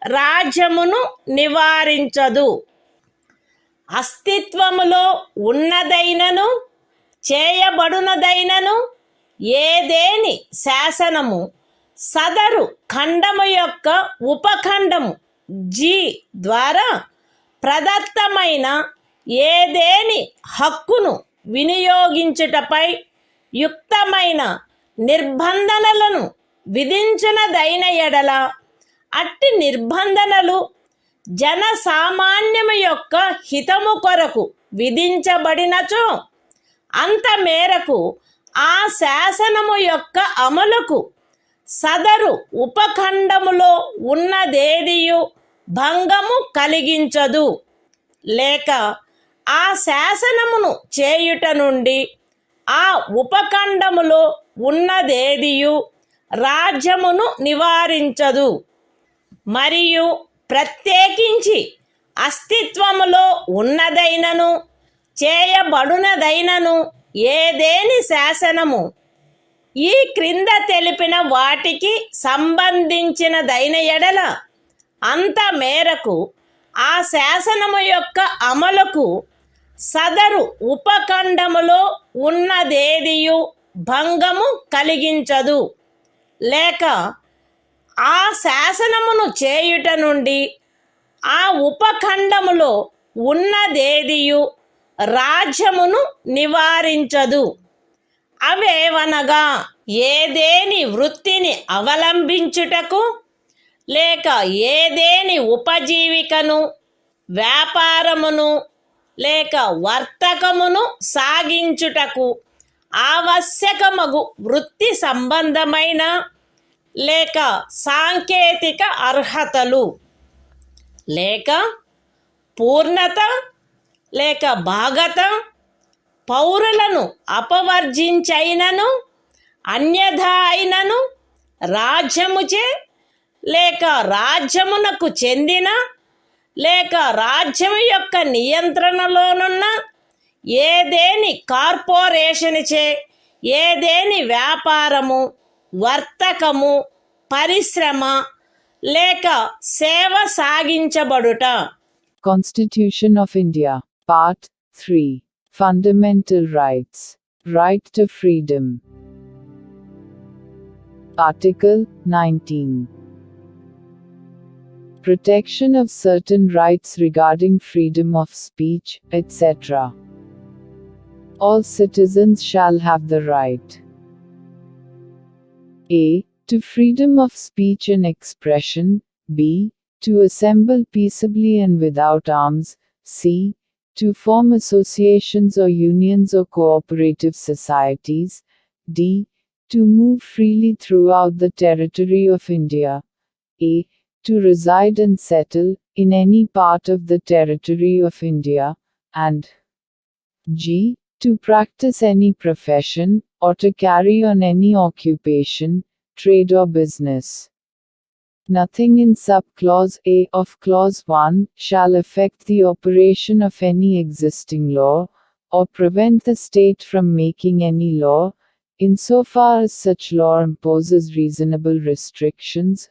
రాజ్యమును నివారించదు. అస్తిత్వములో ఉన్నదైనను చేయబడునదైనను ఏదేని శాసనము సదరు ఖండము యొక్క ఉపఖండము జి ద్వారా ప్రదత్తమైన ఏదేని హక్కును వినియోగించుటపై యుక్తమైన నిర్బంధనలను విధించునదైన ఎడల అట్టి నిర్బంధనలు జనసామాన్యము యొక్క హితము కొరకు విధించబడినచో అంత మేరకు ఆ శాసనము యొక్క అమలుకు సదరు ఉపఖండములో ఉన్నదేదియు భంగము కలిగించదు, లేక ఆ శాసనమును చేయుట నుండి ఆ ఉపఖండములో ఉన్నదేదియు రాజ్యమును నివారించదు. మరియు ప్రత్యేకించి అస్తిత్వములో ఉన్నదైనను చేయబడునదైనను ఏదేని శాసనము ఈ క్రింద తెలిపిన వాటికి సంబంధించినదైన ఎడల అంత మేరకు ఆ శాసనము యొక్క అమలుకు సదరు ఉపఖండములో ఉన్నదేదియు భంగము కలిగించదు, లేక ఆ శాసనమును చేయుట నుండి ఆ ఉపఖండములో ఉన్నదేదియు రాజ్యమును నివారించదు. అవేవనగా ఏదేని వృత్తిని అవలంబించుటకు లేక ఏదేని ఉపజీవికను, వ్యాపారమును లేక వర్తకమును సాగించుటకు ఆవశ్యకమగు వృత్తి సంబంధమైన లేక సాంకేతిక అర్హతలు లేక పూర్ణత లేక భాగత పౌరులను అపవర్జించైనను అన్యథా అయినను రాజ్యముచే లేక రాజ్యమునకు చెందిన లేక రాజ్యము యొక్క నియంత్రణలోనున్న ఏదేని కార్పొరేషన్చే ఏదేని వ్యాపారము, వర్తకము, పరిశ్రమ లేక సేవ సాగించబడుట. Constitution of India, Part 3. Fundamental Rights. Right to Freedom. Article 19. Protection of certain rights regarding freedom of speech, etc. All citizens shall have the right a. to freedom of speech and expression, b. to assemble peaceably and without arms, c. to form associations or unions or cooperative societies, d. to move freely throughout the territory of India, a. to reside and settle in any part of the territory of India, and g. to practice any profession, or to carry on any occupation, trade or business. Nothing in sub-clause A of clause 1 shall affect the operation of any existing law, or prevent the state from making any law, insofar as such law imposes reasonable restrictions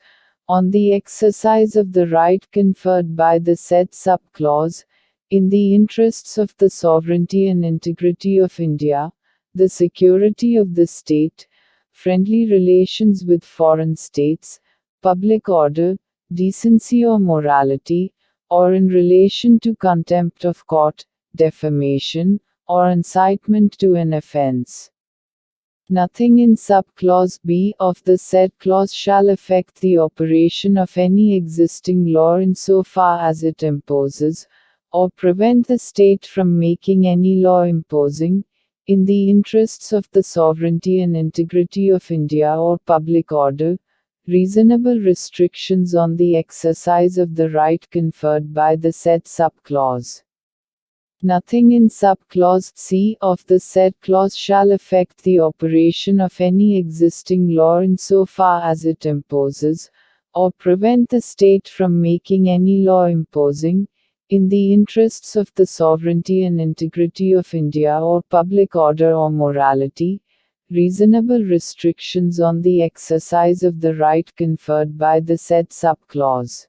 on the exercise of the right conferred by the said sub-clause, in the interests of the sovereignty and integrity of India, the security of the state, friendly relations with foreign states, public order, decency or morality, or in relation to contempt of court, defamation, or incitement to an offense. Nothing in sub-clause B of the said clause shall affect the operation of any existing law insofar as it imposes, or prevent the state from making any law imposing, in the interests of the sovereignty and integrity of India or public order, reasonable restrictions on the exercise of the right conferred by the said sub-clause. Nothing in sub-clause C of the said clause shall affect the operation of any existing law insofar as it imposes, or prevent the state from making any law imposing, in the interests of the sovereignty and integrity of India or public order or morality, reasonable restrictions on the exercise of the right conferred by the said sub-clause.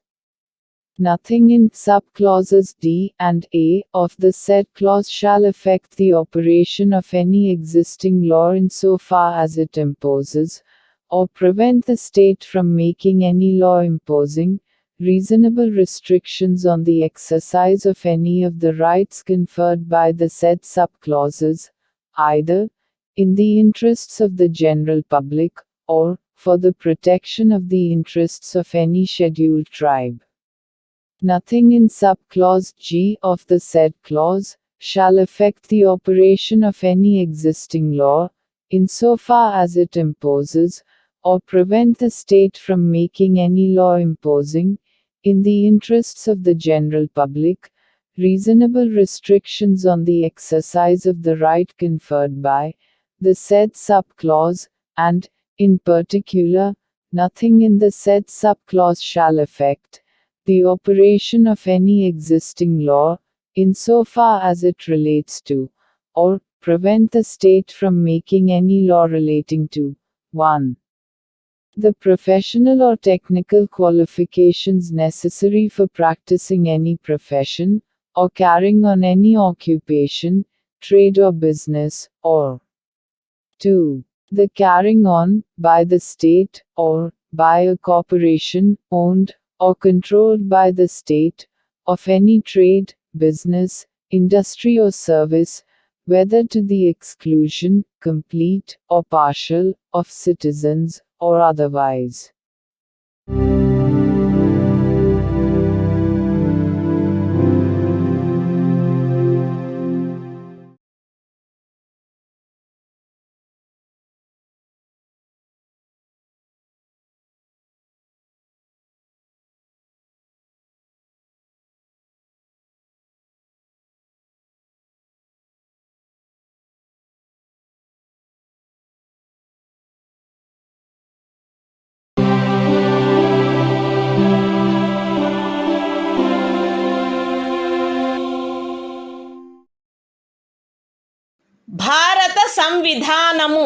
Nothing in sub-clauses D and A of the said clause shall affect the operation of any existing law insofar as it imposes, or prevent the state from making any law imposing, reasonable restrictions on the exercise of any of the rights conferred by the said sub-clauses, either in the interests of the general public, or for the protection of the interests of any scheduled tribe. Nothing in sub-clause G of the said clause shall affect the operation of any existing law, insofar as it imposes, or prevent the state from making any law imposing, in the interests of the general public, reasonable restrictions on the exercise of the right conferred by the said sub-clause, and, in particular, nothing in the said sub-clause shall affect the operation of any existing law, insofar as it relates to, or prevent the state from making any law relating to 1. The professional or technical qualifications necessary for practicing any profession, or carrying on any occupation, trade or business, or 2. The carrying on, by the state, or by a corporation, owned or controlled by the state, of any trade, business, industry or service, whether to the exclusion, complete or partial, of citizens, or otherwise. భారత సంవిధానము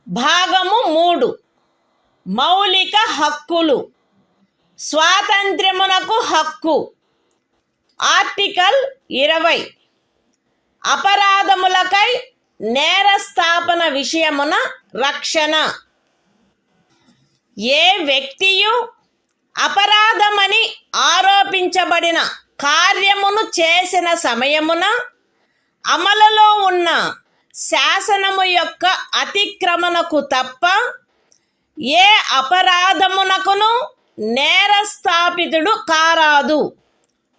భాగము 3 మౌలిక హక్కులు స్వాతంత్ర్యమునకు హక్కు article 20 అపరాధములకై నేరస్థాపన విషయమున రక్షణ ఏ వ్యక్తియు అపరాధమని ఆరోపించబడిన కార్యమును చేసిన సమయమున అమలులో ఉన్న శాసనము యొక్క అతిక్రమణకు తప్ప ఏ అపరాధమునకును నేరస్థాపితుడు కారాదు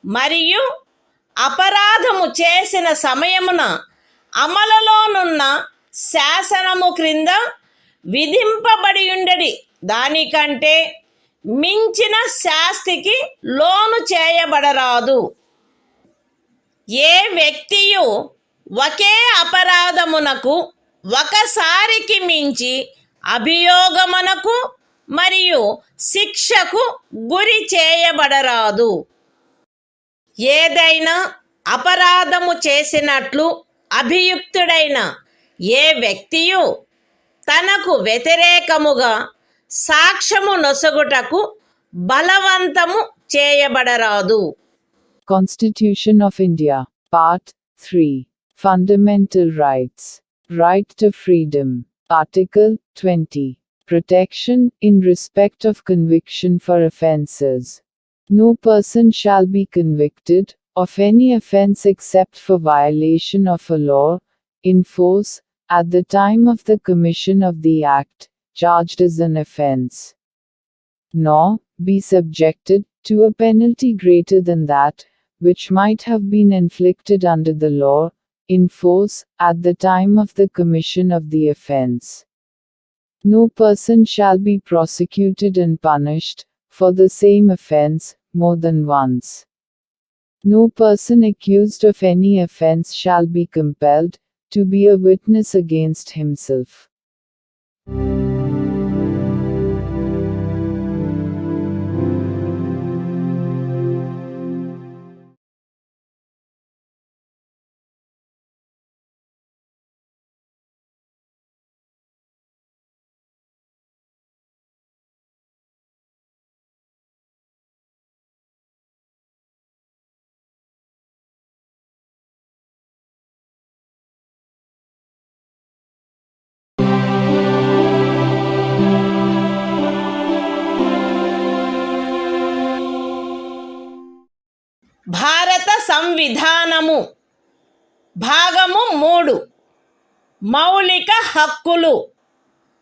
మరియు అపరాధము చేసిన సమయమున అమలులోనున్న శాసనము క్రింద విధింపబడి ఉండడి దానికంటే మించిన శాస్తికి లోను చేయబడరాదు ఏ వ్యక్తియు ఒకే అపరాధమునకు ఒకసారికి మించి అభియోగమునకు మరియు శిక్షకు గురి చేయబడరాదు ఏదైనా అపరాధము చేసినట్లు అభియుక్తుడైన ఏ వ్యక్తియు తనకు వ్యతిరేకముగా సాక్ష్యము నొసగుటకు బలవంతము చేయబడరాదు. Constitution of India, Part 3. Fundamental Rights. Right to Freedom. Article 20. Protection in respect of conviction for offences. No person shall be convicted of any offence except for violation of a law, in force, at the time of the commission of the act, charged as an offence, nor be subjected to a penalty greater than that which might have been inflicted under the law, in force, at the time of the commission of the offence. No person shall be prosecuted and punished for the same offence more than once. No person accused of any offence shall be compelled to be a witness against himself. భారత సంవిధానము భాగము 3 మౌలిక హక్కులు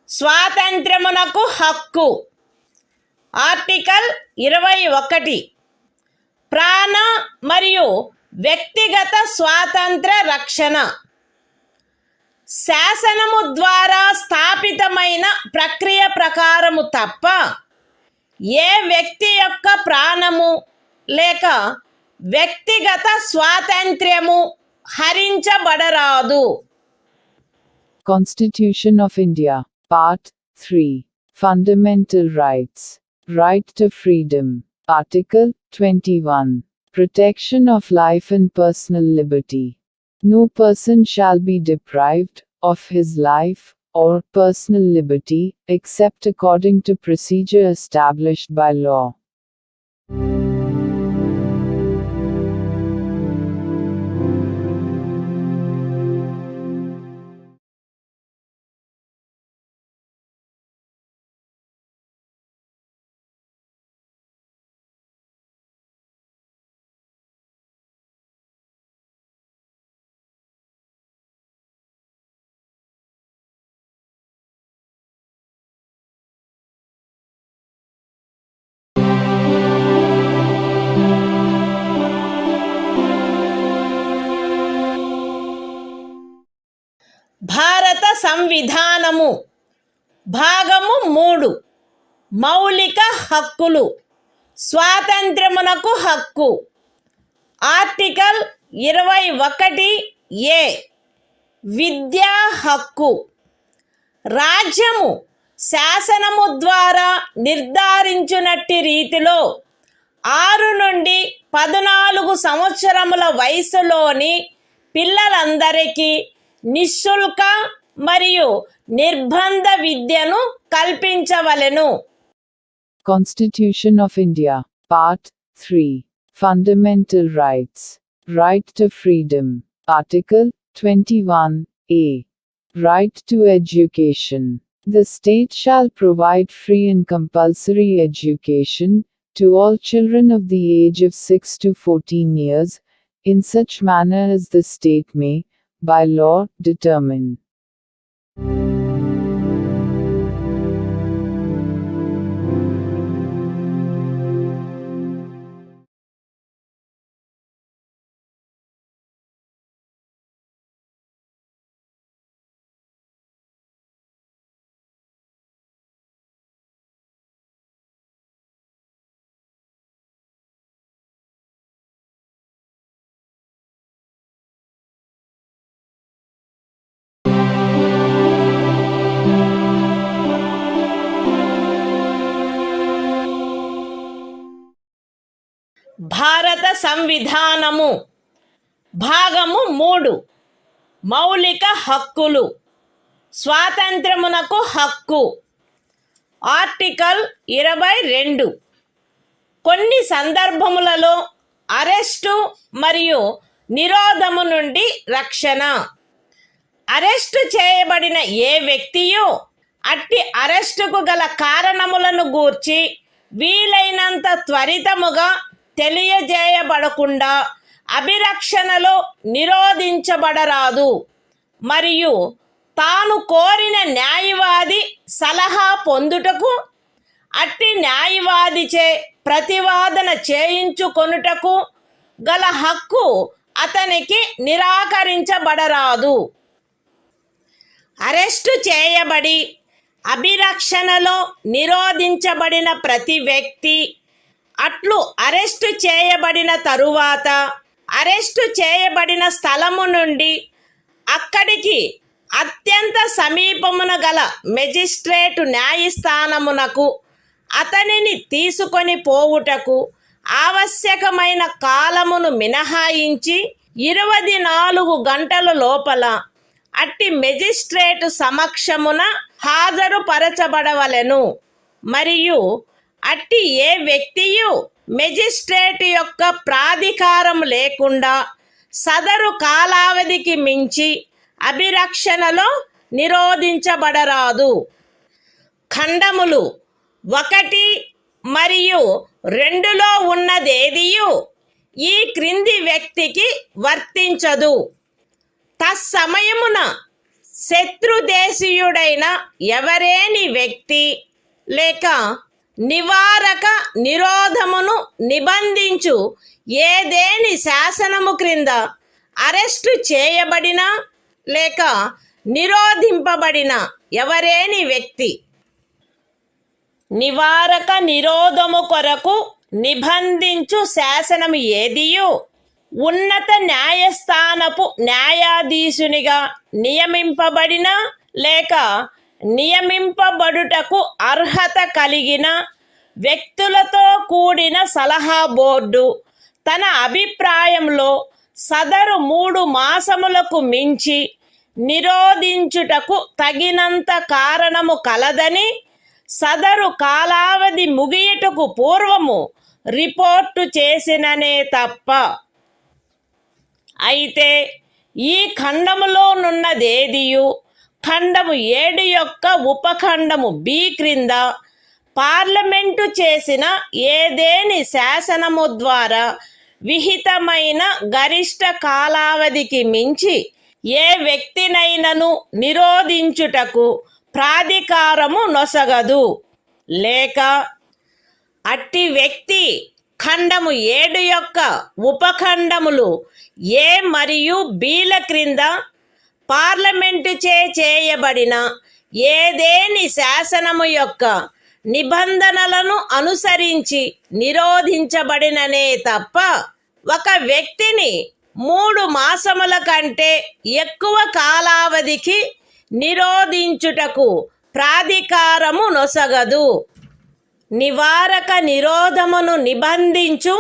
స్వాతంత్ర్యమునకు హక్కు article 21 ప్రాణ మరియు వ్యక్తిగత స్వాతంత్ర రక్షణ శాసనము ద్వారా స్థాపితమైన ప్రక్రియ ప్రకారము తప్ప ఏ వ్యక్తి యొక్క ప్రాణము లేక వ్యక్తిగత స్వాతంత్ర్యము హరించబడరాదు. Constitution of India, Part 3. Fundamental Rights. Right to Freedom. Article 21. Protection of life and personal liberty. No person shall be deprived of his life or personal liberty except according to procedure established by law. సంవిధానము భాగము 3 మౌలిక హక్కులు స్వాతంత్ర్యమునకు హక్కు article 21A విద్యా హక్కు రాజ్యము శాసనము ద్వారా నిర్ధారించినట్టి రీతిలో 6 నుండి 14 సంవత్సరముల వయసులోని పిల్లలందరికీ నిశుల్క మరియు నిర్బంధ విద్యను కల్పించవలెను. Constitution of India, Part 3. Fundamental Rights. Right to Freedom. Article 21A. Right to Education. The state shall provide free and compulsory education to all children of the age of 6 to 14 years, in such manner as the state may, by law, determine. భారత సంవిధానము భాగము 3 మౌలిక హక్కులు స్వాతంత్ర్యమునకు హక్కు article 22 కొన్ని సందర్భములలో arrest మరియు నిరోధము నుండి రక్షణ arrest చేయబడిన ఏ వ్యక్తియు అట్టి అరెస్టుకు గల కారణములను గూర్చి వీలైనంత త్వరితముగా తెలియజేయబడకుండా అభిరక్షణలో నిరోధించబడరాదు మరియు తాను కోరిన న్యాయవాది సలహా పొందుటకు అట్టి న్యాయవాదిచే ప్రతివాదన చేయించుకొనుటకు గల హక్కు అతనికి నిరాకరించబడరాదు. అరెస్టు చేయబడి అభిరక్షణలో నిరోధించబడిన ప్రతి వ్యక్తి అట్లు అరెస్టు చేయబడిన తరువాత అరెస్టు చేయబడిన స్థలము నుండి అక్కడికి అత్యంత సమీపమున గల మెజిస్ట్రేటు న్యాయస్థానమునకు అతనిని తీసుకొని పోవుటకు ఆవశ్యకమైన కాలమును మినహాయించి 24 గంటల లోపల అట్టి మెజిస్ట్రేటు సమక్షమున హాజరుపరచబడవలెను మరియు అట్టి ఏ వ్యక్తియు మెజిస్ట్రేట్ యొక్క ప్రాధికారం లేకుండా సదరు కాలావధికి మించి అభిరక్షణలో నిరోధించబడరాదు. ఖండములు 1 మరియు 2లో ఉన్నదేదియు ఈ క్రింది వ్యక్తికి వర్తించదు. తత్సమయమున శత్రుదేశీయుడైన ఎవరేని వ్యక్తి లేక నివారక నిరోధమును నిబంధించు ఏదేని శాసనము క్రింద అరెస్టు చేయబడిన లేక నిరోధింపబడిన ఎవరేని వ్యక్తి నివారక నిరోధము కొరకు నిబంధించు శాసనము ఏదియు ఉన్నత న్యాయస్థానపు న్యాయాధీశునిగా నియమింపబడిన లేక నియమింపబడుటకు అర్హత కలిగిన వ్యక్తులతో కూడిన సలహా బోర్డు తన అభిప్రాయంలో సదరు 3 మాసములకు మించి నిరోధించుటకు తగినంత కారణము కలదని సదరు కాలావధి ముగియుటకు పూర్వము రిపోర్టు చేసిననే తప్ప. అయితే ఈ ఖండములోనున్నదేదియు ఖండము 7 యొక్క ఉపఖండము B క్రింద పార్లమెంటు చేసిన ఏదేని శాసనము ద్వారా విహితమైన గరిష్ట కాలావధికి మించి ఏ వ్యక్తినైనను నిరోధించుటకు ప్రాధికారము నొసగదు లేక అట్టి వ్యక్తి ఖండము 7 యొక్క ఉపఖండములు A మరియు Bల క్రింద పార్లమెంటు చేయబడిన ఏదేని శాసనము యొక్క నిబంధనలను అనుసరించి నిరోధించబడిననే తప్ప ఒక వ్యక్తిని 3 మాసముల కంటే ఎక్కువ కాలావధికి నిరోధించుటకు ప్రాధికారము నొసగదు. నివారక నిరోధమును నిబంధించు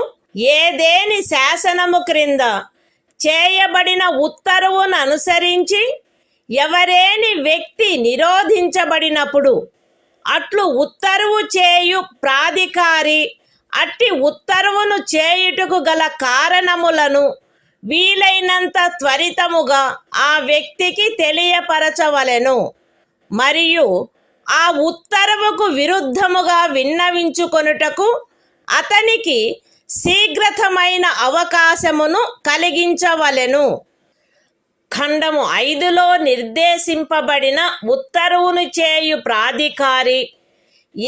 ఏదేని శాసనము క్రింద చేయబడిన ఉత్తర్వును అనుసరించి ఎవరేని వ్యక్తి నిరోధించబడినప్పుడు అట్లు ఉత్తర్వు చేయు ప్రాధికారి అట్టి ఉత్తర్వును చేయుటకు గల కారణములను వీలైనంత త్వరితముగా ఆ వ్యక్తికి తెలియపరచవలెను. మరియు ఆ ఉత్తర్వుకు విరుద్ధముగా విన్నవించుకొనుటకు అతనికి శీఘ్రతమైన అవకాశమును కలిగించవలెను. ఖండము 5లో నిర్దేశింపబడిన ఉత్తర్వును చేయు ప్రాధికారి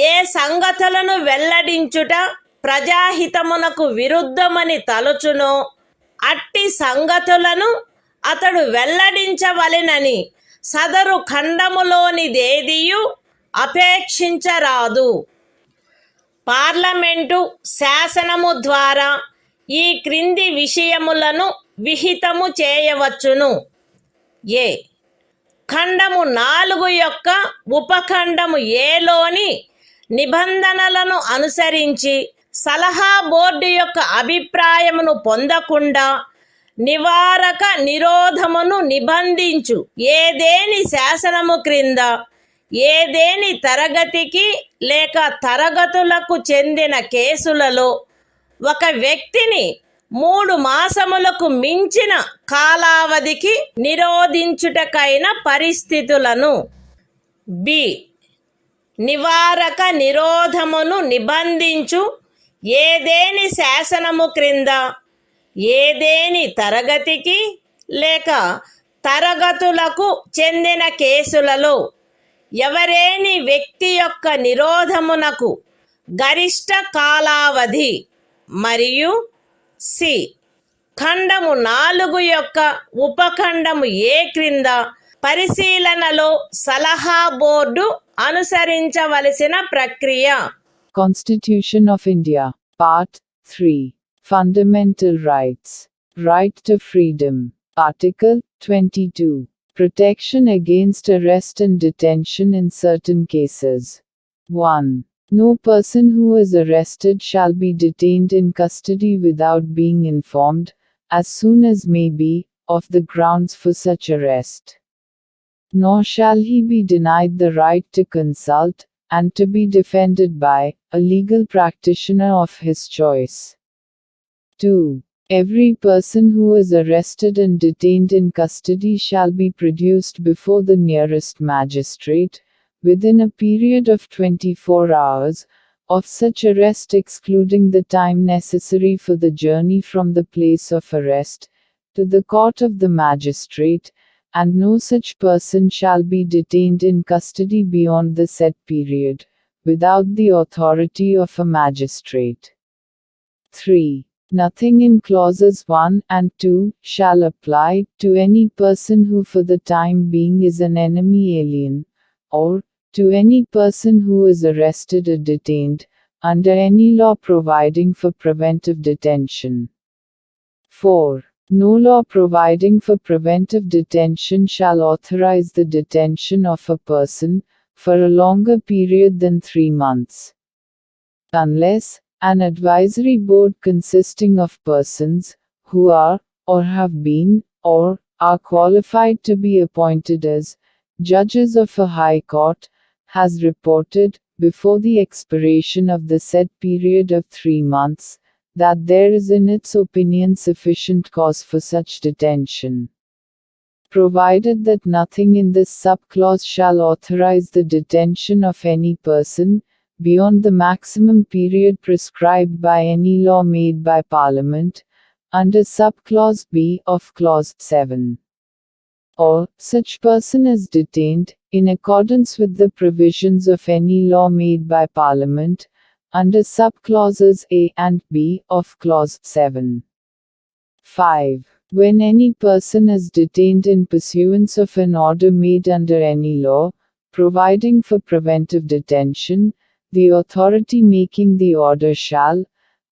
ఏ సంగతులను వెల్లడించుట ప్రజాహితమునకు విరుద్ధమని తలచునో అట్టి సంగతులను అతడు వెల్లడించవలెనని సదరు ఖండములోనిదేదియు అపేక్షించరాదు. పార్లమెంటు శాసనము ద్వారా ఈ క్రింది విషయములను విహితము చేయవచ్చును. ఏ. ఖండము 4 యొక్క ఉపఖండము ఏలోని నిబంధనలను అనుసరించి సలహా బోర్డు యొక్క అభిప్రాయమును పొందకుండా నివారక నిరోధమును నిబంధించు ఏదేని శాసనము క్రింద ఏదేని తరగతికి లేక తరగతులకు చెందిన కేసులలో ఒక వ్యక్తిని 3 మాసములకు మించిన కాలావధికి నిరోధించుటకైన పరిస్థితులను. బి. నివారక నిరోధమును నిబంధించు ఏదేని శాసనము క్రింద ఏదేని తరగతికి లేక తరగతులకు చెందిన కేసులలో ఎవరేని వ్యక్తి యొక్క నిరోధమునకు గరిష్ట కాలావధి. మరియు సి. ఖండము 4 యొక్క ఉపఖండము ఏ క్రింద పరిశీలనలో సలహా బోర్డు అనుసరించవలసిన ప్రక్రియ. Constitution of India, Part 3. Fundamental Rights. Right to Freedom. Article 22. Protection against arrest and detention in certain cases. 1. No person who is arrested shall be detained in custody without being informed, as soon as may be, of the grounds for such arrest. Nor shall he be denied the right to consult, and to be defended by, a legal practitioner of his choice. 2. Every person who is arrested and detained in custody shall be produced before the nearest magistrate, within a period of 24 hours, of such arrest excluding the time necessary for the journey from the place of arrest, to the court of the magistrate, and no such person shall be detained in custody beyond the set period, without the authority of a magistrate. 3. Nothing in clauses 1 and 2 shall apply to any person who for the time being is an enemy alien, or to any person who is arrested or detained, under any law providing for preventive detention. 4. No law providing for preventive detention shall authorize the detention of a person, for a longer period than 3 months. Unless, an advisory board consisting of persons, who are, or have been, or are qualified to be appointed as, judges of a high court, has reported, before the expiration of the said period of 3 months, that there is in its opinion sufficient cause for such detention. Provided that nothing in this subclause shall authorize the detention of any person, beyond the maximum period prescribed by any law made by Parliament, under subclause B of clause 7. Or, such person is detained, in accordance with the provisions of any law made by Parliament, under subclauses A and B of clause 7. 5. When any person is detained in pursuance of an order made under any law, providing for preventive detention, the authority making the order shall,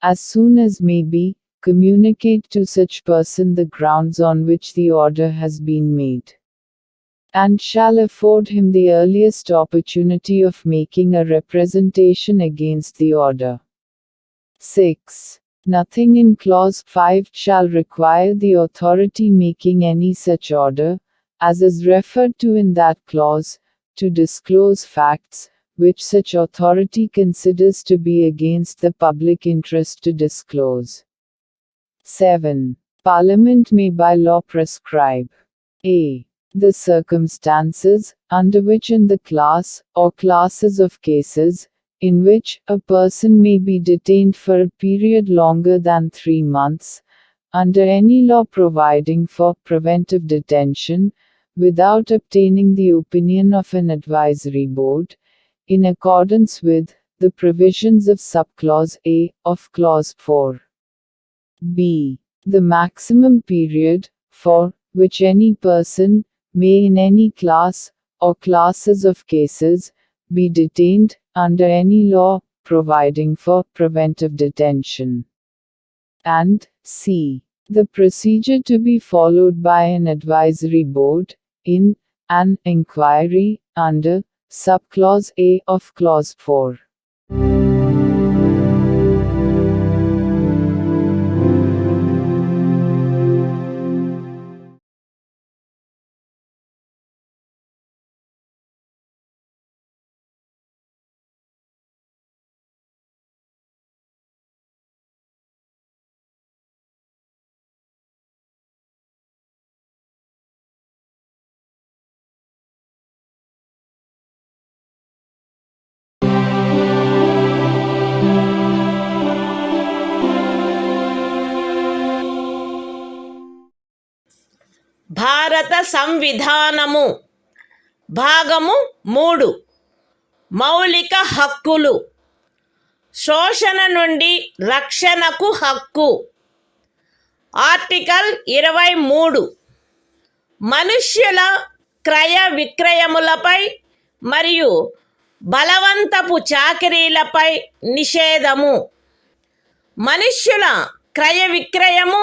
as soon as may be, communicate to such person the grounds on which the order has been made, and shall afford him the earliest opportunity of making a representation against the order. 6. Nothing in Clause 5 shall require the authority making any such order, as is referred to in that clause, to disclose facts, which such authority considers to be against the public interest to disclose. 7. Parliament may by law prescribe a. The circumstances, under which in the class, or classes of cases, in which a person may be detained for a period longer than 3 months, under any law providing for preventive detention, without obtaining the opinion of an advisory board, in accordance with the provisions of subclause A of clause 4. b. The maximum period, for which any person may in any class, or classes of cases, be detained, under any law, providing for preventive detention. And c. The procedure to be followed by an advisory board, in an inquiry, under subclause A of clause 4. భారత సంవిధానము భాగము 3 మౌలిక హక్కులు శోషణ నుండి రక్షణకు హక్కు article 23 మనుష్యుల క్రయ విక్రయములపై మరియు బలవంతపు చాకిరీలపై నిషేధము మనుష్యుల క్రయ విక్రయము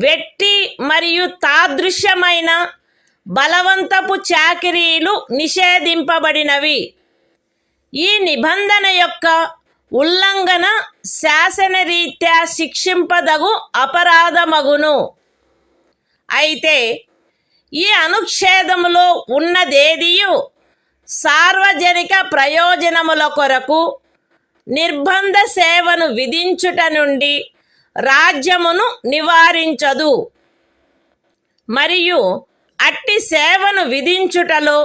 వెట్టి మరియు తాదృశ్యమైన బలవంతపు చాకిరీలు నిషేధింపబడినవి ఈ నిబంధన యొక్క ఉల్లంఘన శాసనరీత్యా శిక్షింపదగు అపరాధమగును అయితే ఈ అనుచ్ఛేదములో ఉన్నదేదియు సార్వజనిక ప్రయోజనముల కొరకు నిర్బంధ సేవను విధించుట నుండి రాజ్యమును నివారించదు మరియు అట్టి సేవను విధించుటలో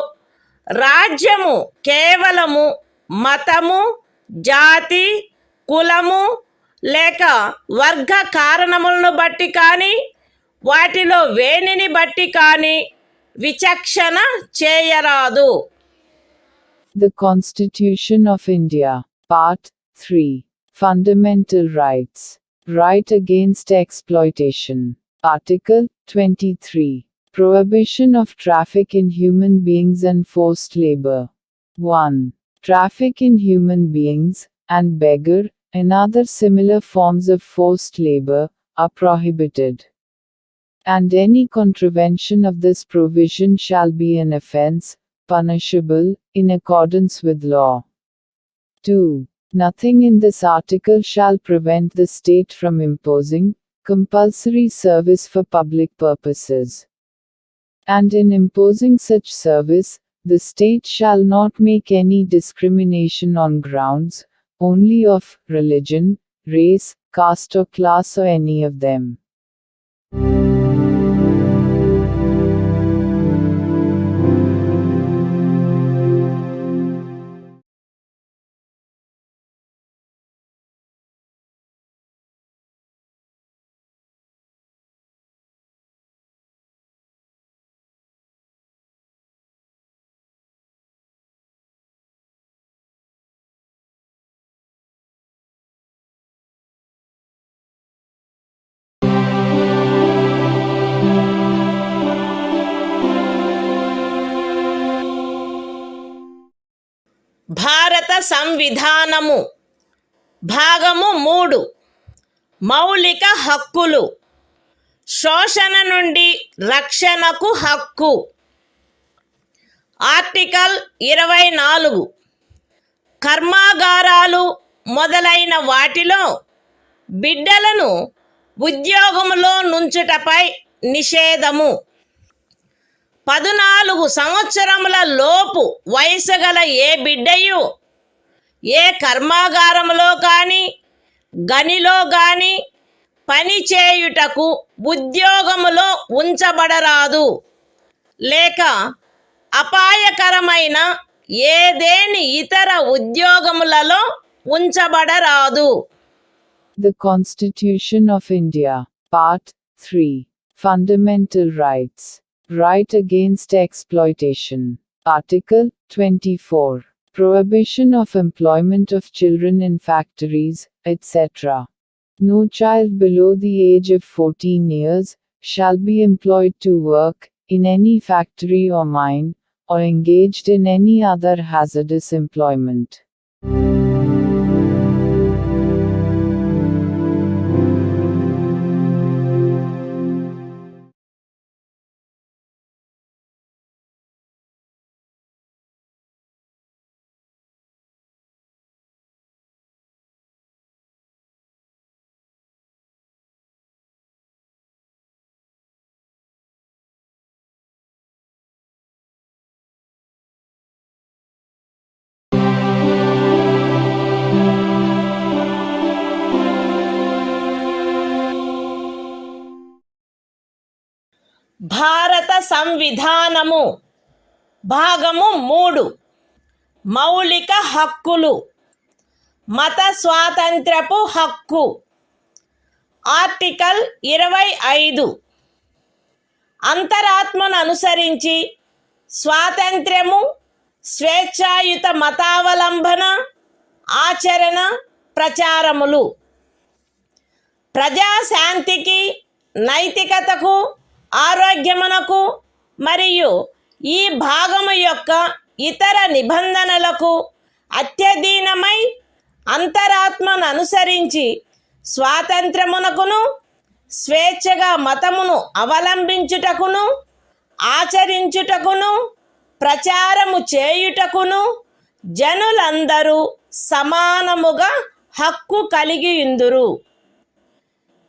రాజ్యము కేవలము మతము జాతి కులము లేక వర్గ కారణములను బట్టి కానీ వాటిలో వేనిని బట్టి కానీ విచక్షణ చేయరాదు. The Constitution of India, Part 3. Fundamental Rights. Right against exploitation. Article 23. Prohibition of traffic in human beings and forced labor. 1. Traffic in human beings, and beggar, and other similar forms of forced labor, are prohibited. And any contravention of this provision shall be an offense, punishable, in accordance with law. 2. Nothing in this article shall prevent the state from imposing compulsory service for public purposes. And in imposing such service, the state shall not make any discrimination on grounds, only of religion, race, caste or class or any of them. సంవిధానము భాగము 3 మౌలిక హక్కులు శోషణ నుండి రక్షణకు హక్కు article 24 కర్మాగారాలు మొదలైన వాటిలో బిడ్డలను ఉద్యోగములో నుంచుటపై నిషేధము 14 సంవత్సరముల లోపు వయసు గల ఏ బిడ్డయు ఏ కర్మాగారములో కానీ గనిలో కానీ పని చేయుటకు ఉద్యోగములో ఉంచబడరాదు లేక అపాయకరమైన ఏదేని ఇతర ఉద్యోగములలో ఉంచబడరాదు. The Constitution of India, Part 3, Fundamental Rights, Right Against Exploitation, Article 24, Prohibition of employment of children in factories, etc. No child below the age of 14 years shall be employed to work in any factory or mine, or engaged in any other hazardous employment. భారత సంవిధానము భాగము 3 మౌలిక హక్కులు మత స్వాతంత్ర్యపు హక్కు article 25 అంతరాత్మను అనుసరించి స్వాతంత్ర్యము స్వేచ్ఛాయుత మతావలంబన ఆచరణ ప్రచారములు ప్రజాశాంతికి నైతికతకు ఆరోగ్యమునకు మరియు ఈ భాగము యొక్క ఇతర నిబంధనలకు అత్యధీనమై అంతరాత్మను అనుసరించి స్వాతంత్రమునకును స్వేచ్ఛగా మతమును అవలంబించుటకును ఆచరించుటకును ప్రచారము చేయుటకును జనులందరూ సమానముగా హక్కు కలిగియుందురు.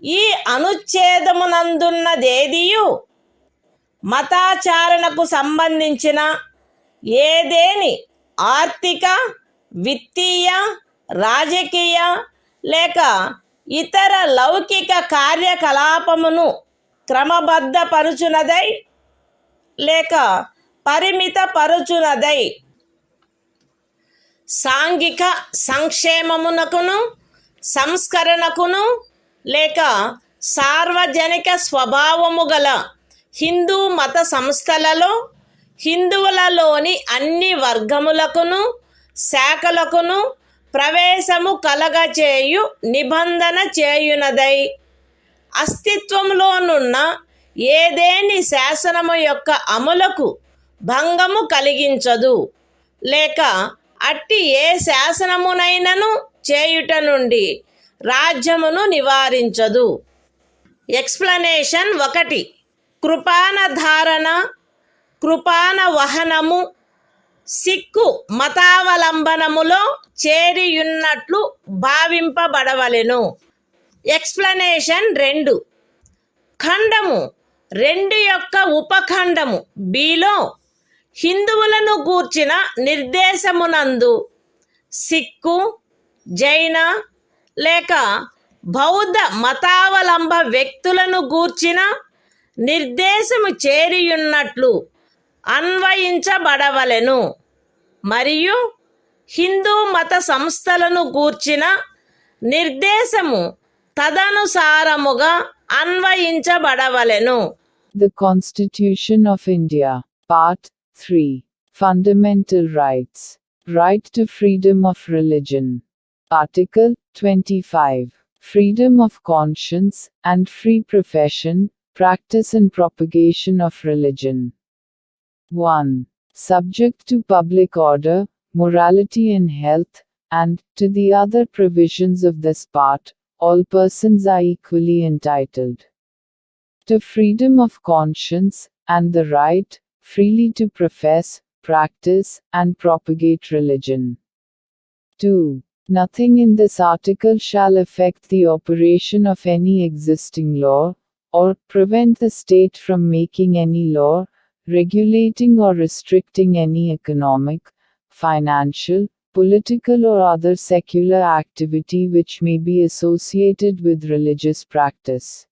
ఈ అనుచ్ఛేదమునందున్నదేదియు మతాచారణకు సంబంధించిన ఏదేని ఆర్థిక విత్తీయ రాజకీయ లేక ఇతర లౌకిక కార్యకలాపమును క్రమబద్ధపరుచునదై లేక పరిమితపరుచునదై సాంఘిక సంక్షేమమునకును సంస్కరణకును లేక సార్వజనిక స్వభావము గల హిందూ మత సంస్థలలో హిందువులలోని అన్ని వర్గములకును శాఖలకును ప్రవేశము కలగచేయు నిబంధన చేయునదై అస్తిత్వములోనున్న ఏదేని శాసనము యొక్క అమలుకు భంగము కలిగించదు లేక అట్టి ఏ శాసనమునైనను చేయుట నుండి రాజ్యమును నివారించదు. ఎక్స్ప్లనేషన్ 1 కృపాన ధారణ కృపాన వహనము సిక్కు మతావలంబనములో చేరియున్నట్లు భావింపబడవలెను. ఎక్స్ప్లనేషన్ 2 ఖండము 2 యొక్క ఉపఖండము బిలో హిందువులను గూర్చిన నిర్దేశమునందు సిక్కు జైన లేక బౌద్ధ మతావలంబ వ్యక్తులను గూర్చిన నిర్దేశము చేరియున్నట్లు అన్వయించబడవలెను మరియు హిందూ మత సంస్థలను గూర్చిన నిర్దేశము తదనుసారముగా అన్వయించబడవలెను. The Constitution of India, Part 3, Fundamental Rights, Right to Freedom of Religion. Article 25, Freedom of Conscience and Free Profession, Practice and Propagation of Religion. 1. Subject to public order, morality and health, and, to the other provisions of this part, all persons are equally entitled to freedom of conscience, and the right, freely to profess, practice, and propagate religion. 2. Nothing in this article shall affect the operation of any existing law, or prevent the state from making any law, regulating or restricting any economic, financial, political or other secular activity which may be associated with religious practice.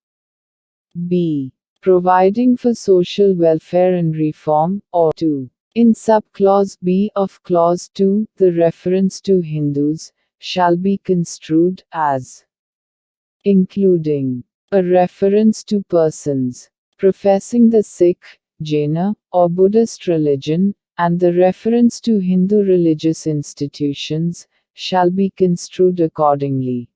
B. Providing for social welfare and reform, or 2. In subclause B of clause 2, the reference to Hindus shall be construed as including a reference to persons professing the Sikh, Jaina, or Buddhist religion, and the reference to Hindu religious institutions shall be construed accordingly.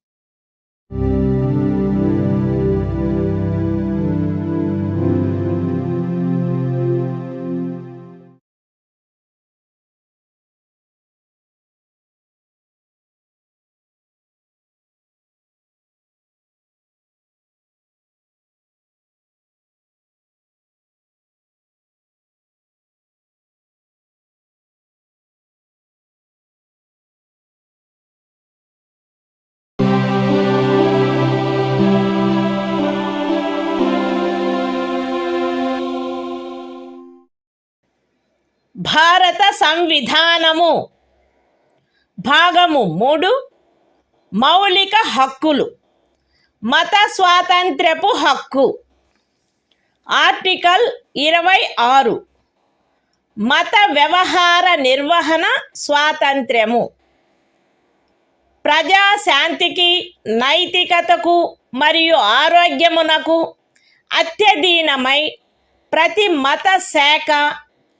భారత సంవిధానము భాగము 3 మౌలిక హక్కులు మత స్వాతంత్ర్యపు హక్కు article 26 మత వ్యవహార నిర్వహణ స్వాతంత్ర్యము ప్రజాశాంతికి నైతికతకు మరియు ఆరోగ్యమునకు అత్యధీనమై ప్రతి మత శాఖ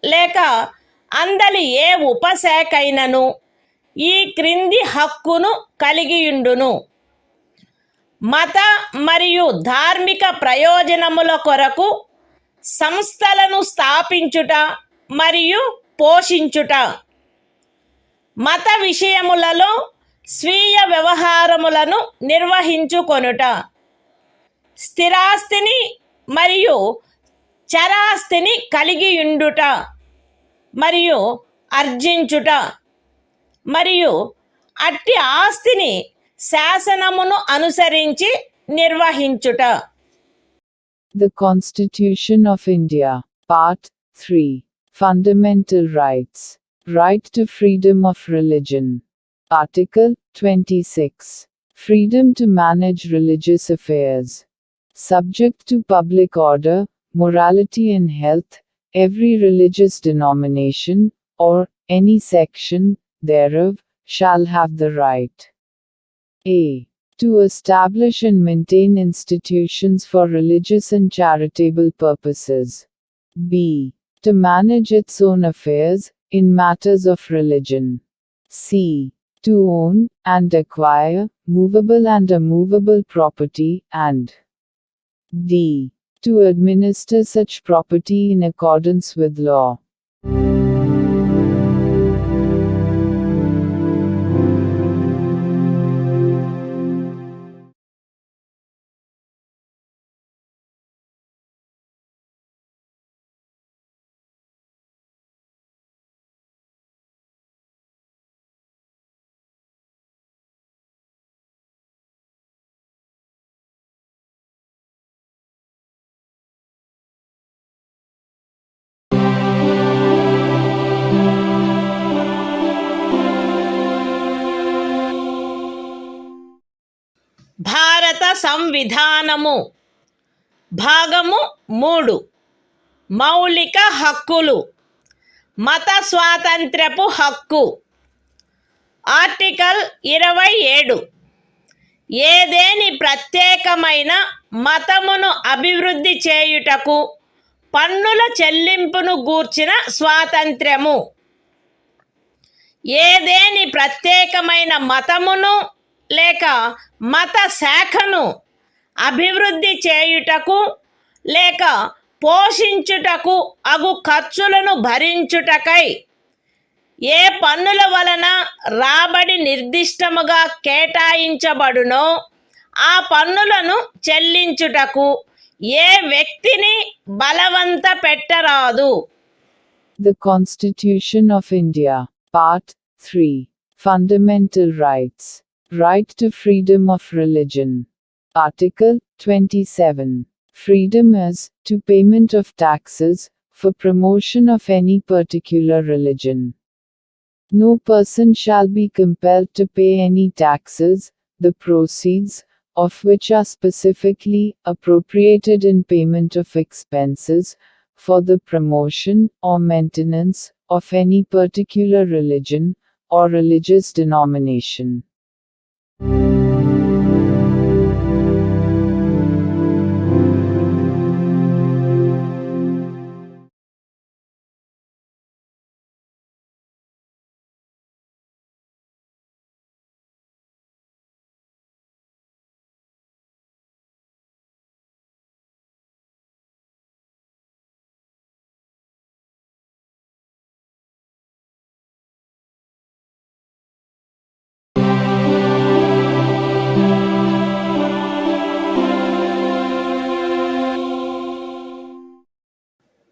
లేక అందలి ఏ ఉపశాఖైనను ఈ క్రింది హక్కును కలిగియుండును. మత మరియు ధార్మిక ప్రయోజనముల కొరకు సంస్థలను స్థాపించుట మరియు పోషించుట, మత విషయములలో స్వీయ వ్యవహారములను నిర్వహించుకొనుట, స్థిరాస్తిని మరియు చరాస్తిని కలిగియుండుట మరియు ఆర్జించుట, మరియు అట్టి ఆస్తిని శాసనమును అనుసరించి నిర్వహించుట. The Constitution of India, Part 3. Fundamental Rights. Right to freedom of religion. Article 26. Freedom to manage religious affairs. Subject to public order, morality and health, every religious denomination, or any section thereof, shall have the right a. to establish and maintain institutions for religious and charitable purposes. B. to manage its own affairs, in matters of religion. C. to own, and acquire, movable and immovable property, and D. to administer such property in accordance with law. భారత సంవిధానము భాగము 3 మౌలిక హక్కులు మత స్వాతంత్ర్యపు హక్కు article 27 ఏదేని ప్రత్యేకమైన మతమును అభివృద్ధి చేయుటకు పన్నుల చెల్లింపును గూర్చిన స్వాతంత్ర్యము. ఏదేని ప్రత్యేకమైన మతమును లేక మత శాఖను అభివృద్ధి చేయుటకు లేక పోషించుటకు అగు ఖర్చులను భరించుటకై ఏ పన్నుల వలన రాబడి నిర్దిష్టముగా కేటాయించబడునో ఆ పన్నులను చెల్లించుటకు ఏ వ్యక్తిని బలవంత పెట్టరాదు. The Constitution of India, Part 3. Fundamental Rights. Right to freedom of religion. Article 27. Freedom as to payment of taxes for promotion of any particular religion. No person shall be compelled to pay any taxes, the proceeds of which are specifically appropriated in payment of expenses for the promotion or maintenance of any particular religion or religious denomination.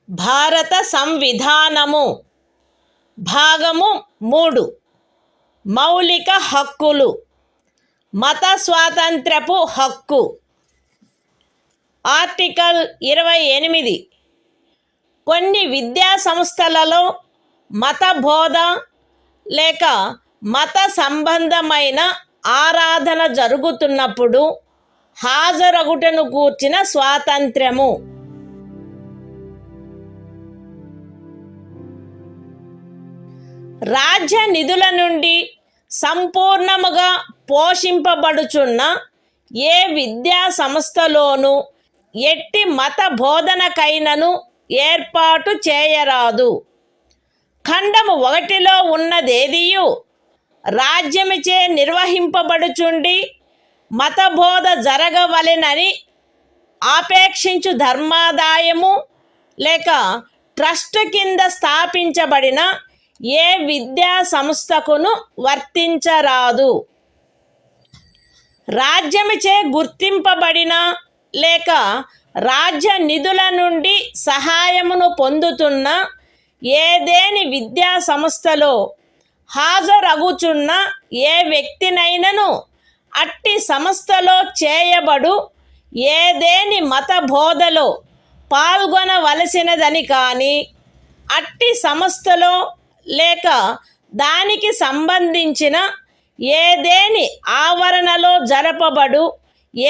భారత సంవిధానము భాగము 3 మౌలిక హక్కులు మత స్వాతంత్ర్యపు హక్కు. Article 28. కొన్ని విద్యా సంస్థలలో మత బోధ లేక మత సంబంధమైన ఆరాధన జరుగుతున్నప్పుడు హాజరగుటను గూర్చిన స్వాతంత్ర్యము. రాజ్య నిధుల నుండి సంపూర్ణముగా పోషింపబడుచున్న ఏ విద్యా సంస్థలోనూ ఎట్టి మత బోధనకైనను ఏర్పాటు చేయరాదు. ఖండము 1లో ఉన్నదేదియు రాజ్యముచే నిర్వహింపబడుచుండి మత బోధ జరగవలెనని ఆపేక్షించు ధర్మాదాయము లేక ట్రస్ట్ కింద స్థాపించబడిన ఏ విద్యా సంస్థకును వర్తించరాదు. రాజ్యముచే గుర్తింపబడిన లేక రాజ్య నిధుల నుండి సహాయమును పొందుతున్న ఏదేని విద్యా సంస్థలో హాజరగుచున్న ఏ వ్యక్తినైనను అట్టి సంస్థలో చేయబడు ఏదేని మత బోధలో పాల్గొనవలసినదని కానీ అట్టి సంస్థలో లేక దానికి సంబంధించిన ఏదేని ఆవరణలో జరపబడు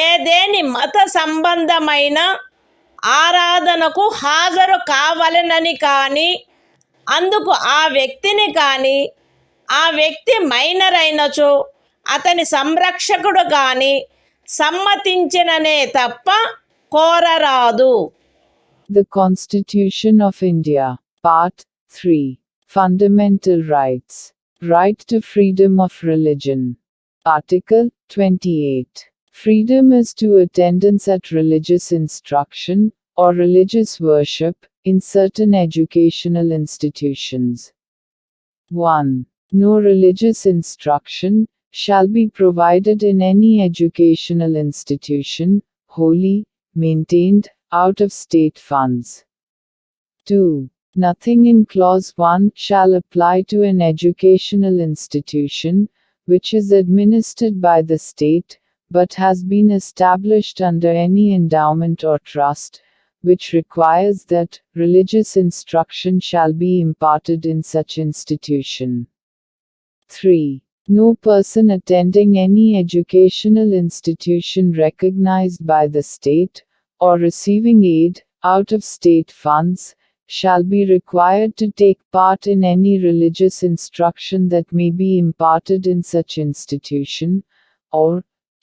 ఏదేని మత సంబంధమైన ఆరాధనకు హాజరు కావలెనని కానీ అందుకు ఆ వ్యక్తిని కానీ ఆ వ్యక్తి మైనర్ అయినచో అతని సంరక్షకుడు కానీ సమ్మతించిననే తప్ప కోరరాదు. The Constitution of India, Part 3. Fundamental Rights. Right to freedom of religion. Article 28. Freedom as to attendance at religious instruction or religious worship in certain educational institutions. 1. No religious instruction shall be provided in any educational institution, wholly maintained out of state funds. 2. Nothing in Clause 1 shall apply to an educational institution which is administered by the state, but has been established under any endowment or trust, which requires that religious instruction shall be imparted in such institution. 3. No person attending any educational institution recognized by the state, or receiving aid out of state funds, shall be required to take part in any religious instruction that may be imparted in such institution, or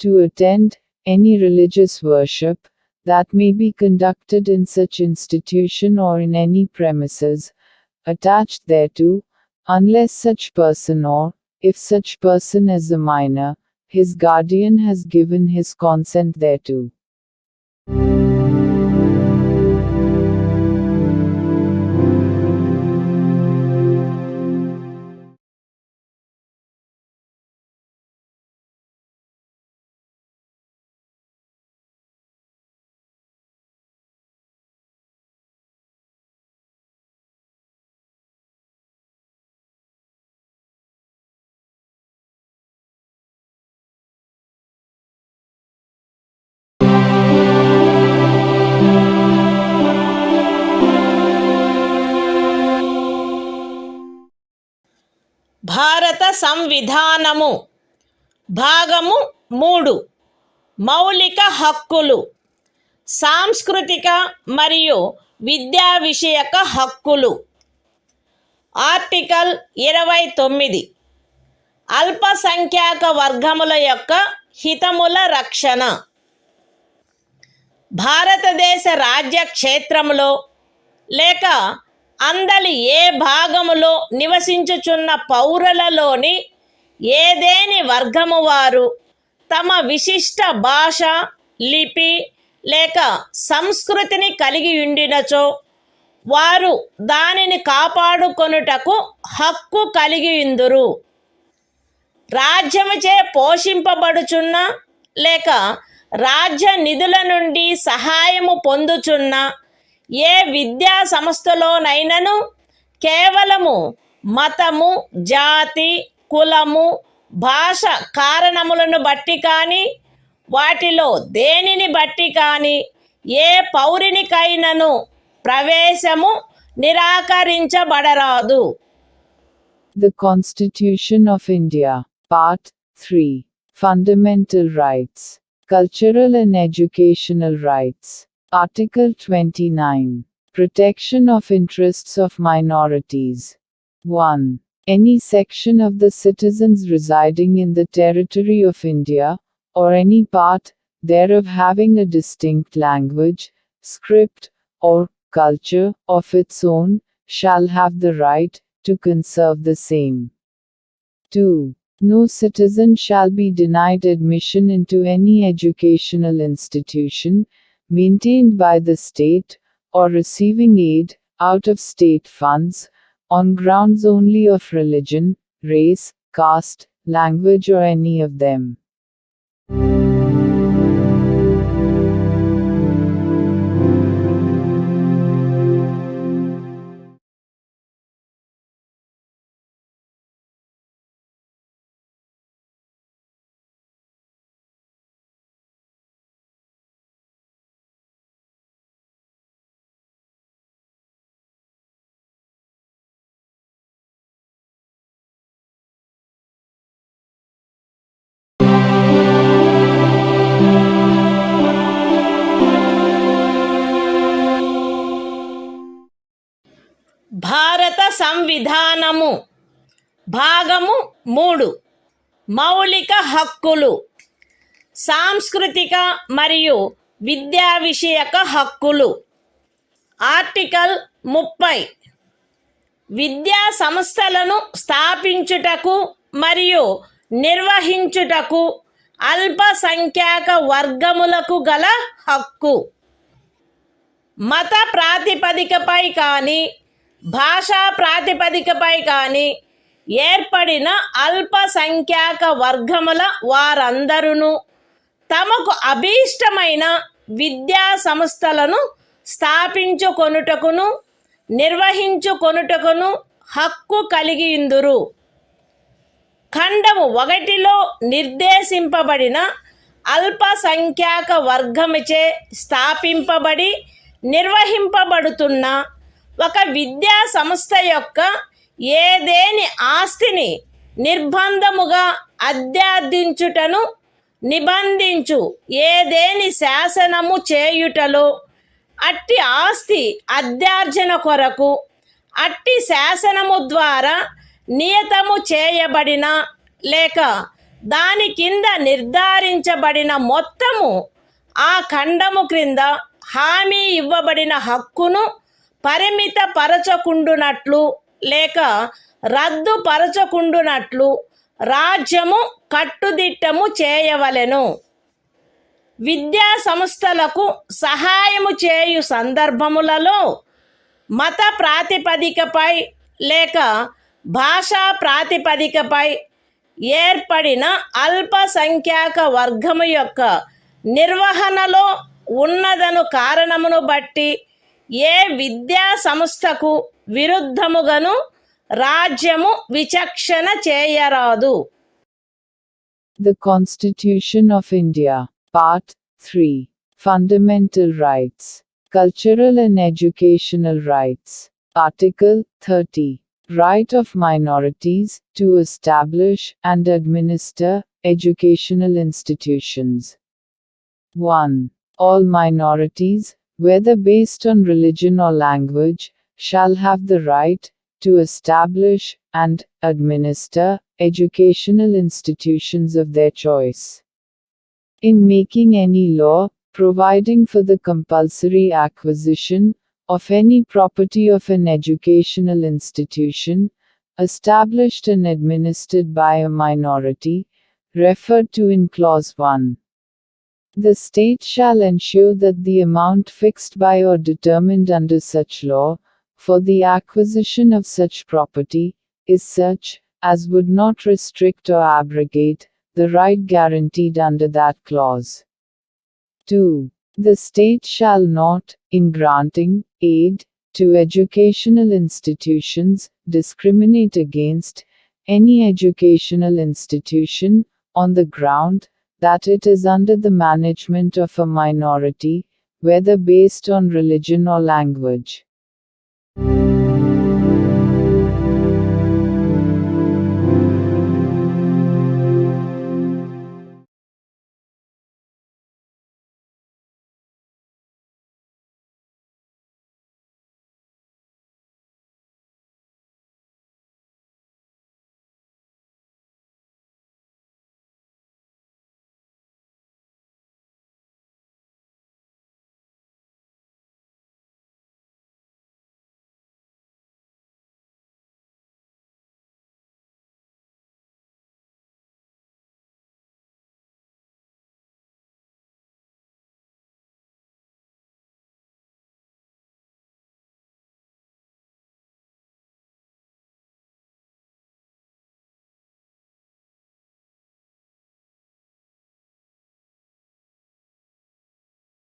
to attend any religious worship that may be conducted in such institution or in any premises attached thereto, unless such person or, if such person is a minor, his guardian has given his consent thereto. భారత సంవిధానము భాగము 3 మౌలిక హక్కులు సాంస్కృతిక మరియు విద్యా విషయక హక్కులు article 29 అల్పసంఖ్యాక వర్గముల యొక్క హితముల రక్షణ భారతదేశ రాజ్య క్షేత్రములో లేక అందలి ఏ భాగములో నివసించుచున్న పౌరులలోని ఏదేని వర్గము వారు తమ విశిష్ట భాష లిపి లేక సంస్కృతిని కలిగి ఉండినచో వారు దానిని కాపాడుకొనుటకు హక్కు కలిగి ఉందురు. రాజ్యముచే పోషింపబడుచున్న లేక రాజ్య నిధుల నుండి సహాయము పొందుచున్న ఏ విద్యా సంస్థలోనైనను కేవలము మతము జాతి కులము భాష కారణములను బట్టి కానీ వాటిలో దేనిని బట్టి కానీ ఏ పౌరునికైనను ప్రవేశము నిరాకరించబడరాదు. The Constitution of India, Part 3, Fundamental Rights, Cultural and Educational Rights, Article 29, Protection of Interests of Minorities. 1. Any section of the citizens residing in the territory of India, or any part thereof having a distinct language, script, or culture of its own, shall have the right to conserve the same. 2. No citizen shall be denied admission into any educational institution, maintained by the state, or receiving aid, out of state funds, on grounds only of religion, race, caste, language or any of them. భారత సంవిధానము భాగము 3 మౌలిక హక్కులు సాంస్కృతిక మరియు విద్యా విషయక హక్కులు article 30 విద్యా సంస్థలను స్థాపించుటకు మరియు నిర్వహించుటకు అల్పసంఖ్యాక వర్గములకు గల హక్కు మత ప్రాతిపదికపై కానీ భాషా ప్రాతిపదికపై కానీ ఏర్పడిన అల్పసంఖ్యాక వర్గముల వారందరూ తమకు అభీష్టమైన విద్యా సంస్థలను స్థాపించుకొనుటకును నిర్వహించుకొనుటకును హక్కు కలిగి ఉందురు. ఖండము 1లో నిర్దేశింపబడిన అల్పసంఖ్యాక వర్గముచే స్థాపింపబడి నిర్వహింపబడుతున్న ఒక విద్యా సంస్థ యొక్క ఏదేని ఆస్తిని నిర్బంధముగా అధ్యార్థించుటను నిబంధించు ఏదేని శాసనము చేయుటలో అట్టి ఆస్తి అధ్యార్జన కొరకు అట్టి శాసనము ద్వారా నియతము చేయబడిన లేక దాని కింద నిర్ధారించబడిన మొత్తము ఆ ఖండము క్రింద హామీ ఇవ్వబడిన హక్కును పరిమితపరచకుండునట్లు లేక రద్దుపరచకుండునట్లు రాజ్యము కట్టుదిట్టము చేయవలెను. విద్యా సంస్థలకు సహాయము చేయు సందర్భములలో మత ప్రాతిపదికపై లేక భాషా ప్రాతిపదికపై ఏర్పడిన అల్పసంఖ్యాక వర్గము యొక్క నిర్వహణలో ఉన్నదను కారణమును బట్టి ఏ విద్యా సంస్థకు విరుద్ధముగాను రాజ్యము విచక్షణ చేయరాదు. The Constitution of India, Part 3, Fundamental Rights, Cultural and Educational Rights, Article 30, Right of minorities to establish and administer educational institutions. 1. All minorities, whether based on religion or language, shall have the right to establish and administer educational institutions of their choice. In making any law providing for the compulsory acquisition of any property of an educational institution, established and administered by a minority, referred to in Clause 1. The state shall ensure that the amount fixed by or determined under such law, for the acquisition of such property, is such, as would not restrict or abrogate, the right guaranteed under that clause. 2. The state shall not, in granting aid to educational institutions, discriminate against any educational institution, on the ground that it is under the management of a minority, whether based on religion or language.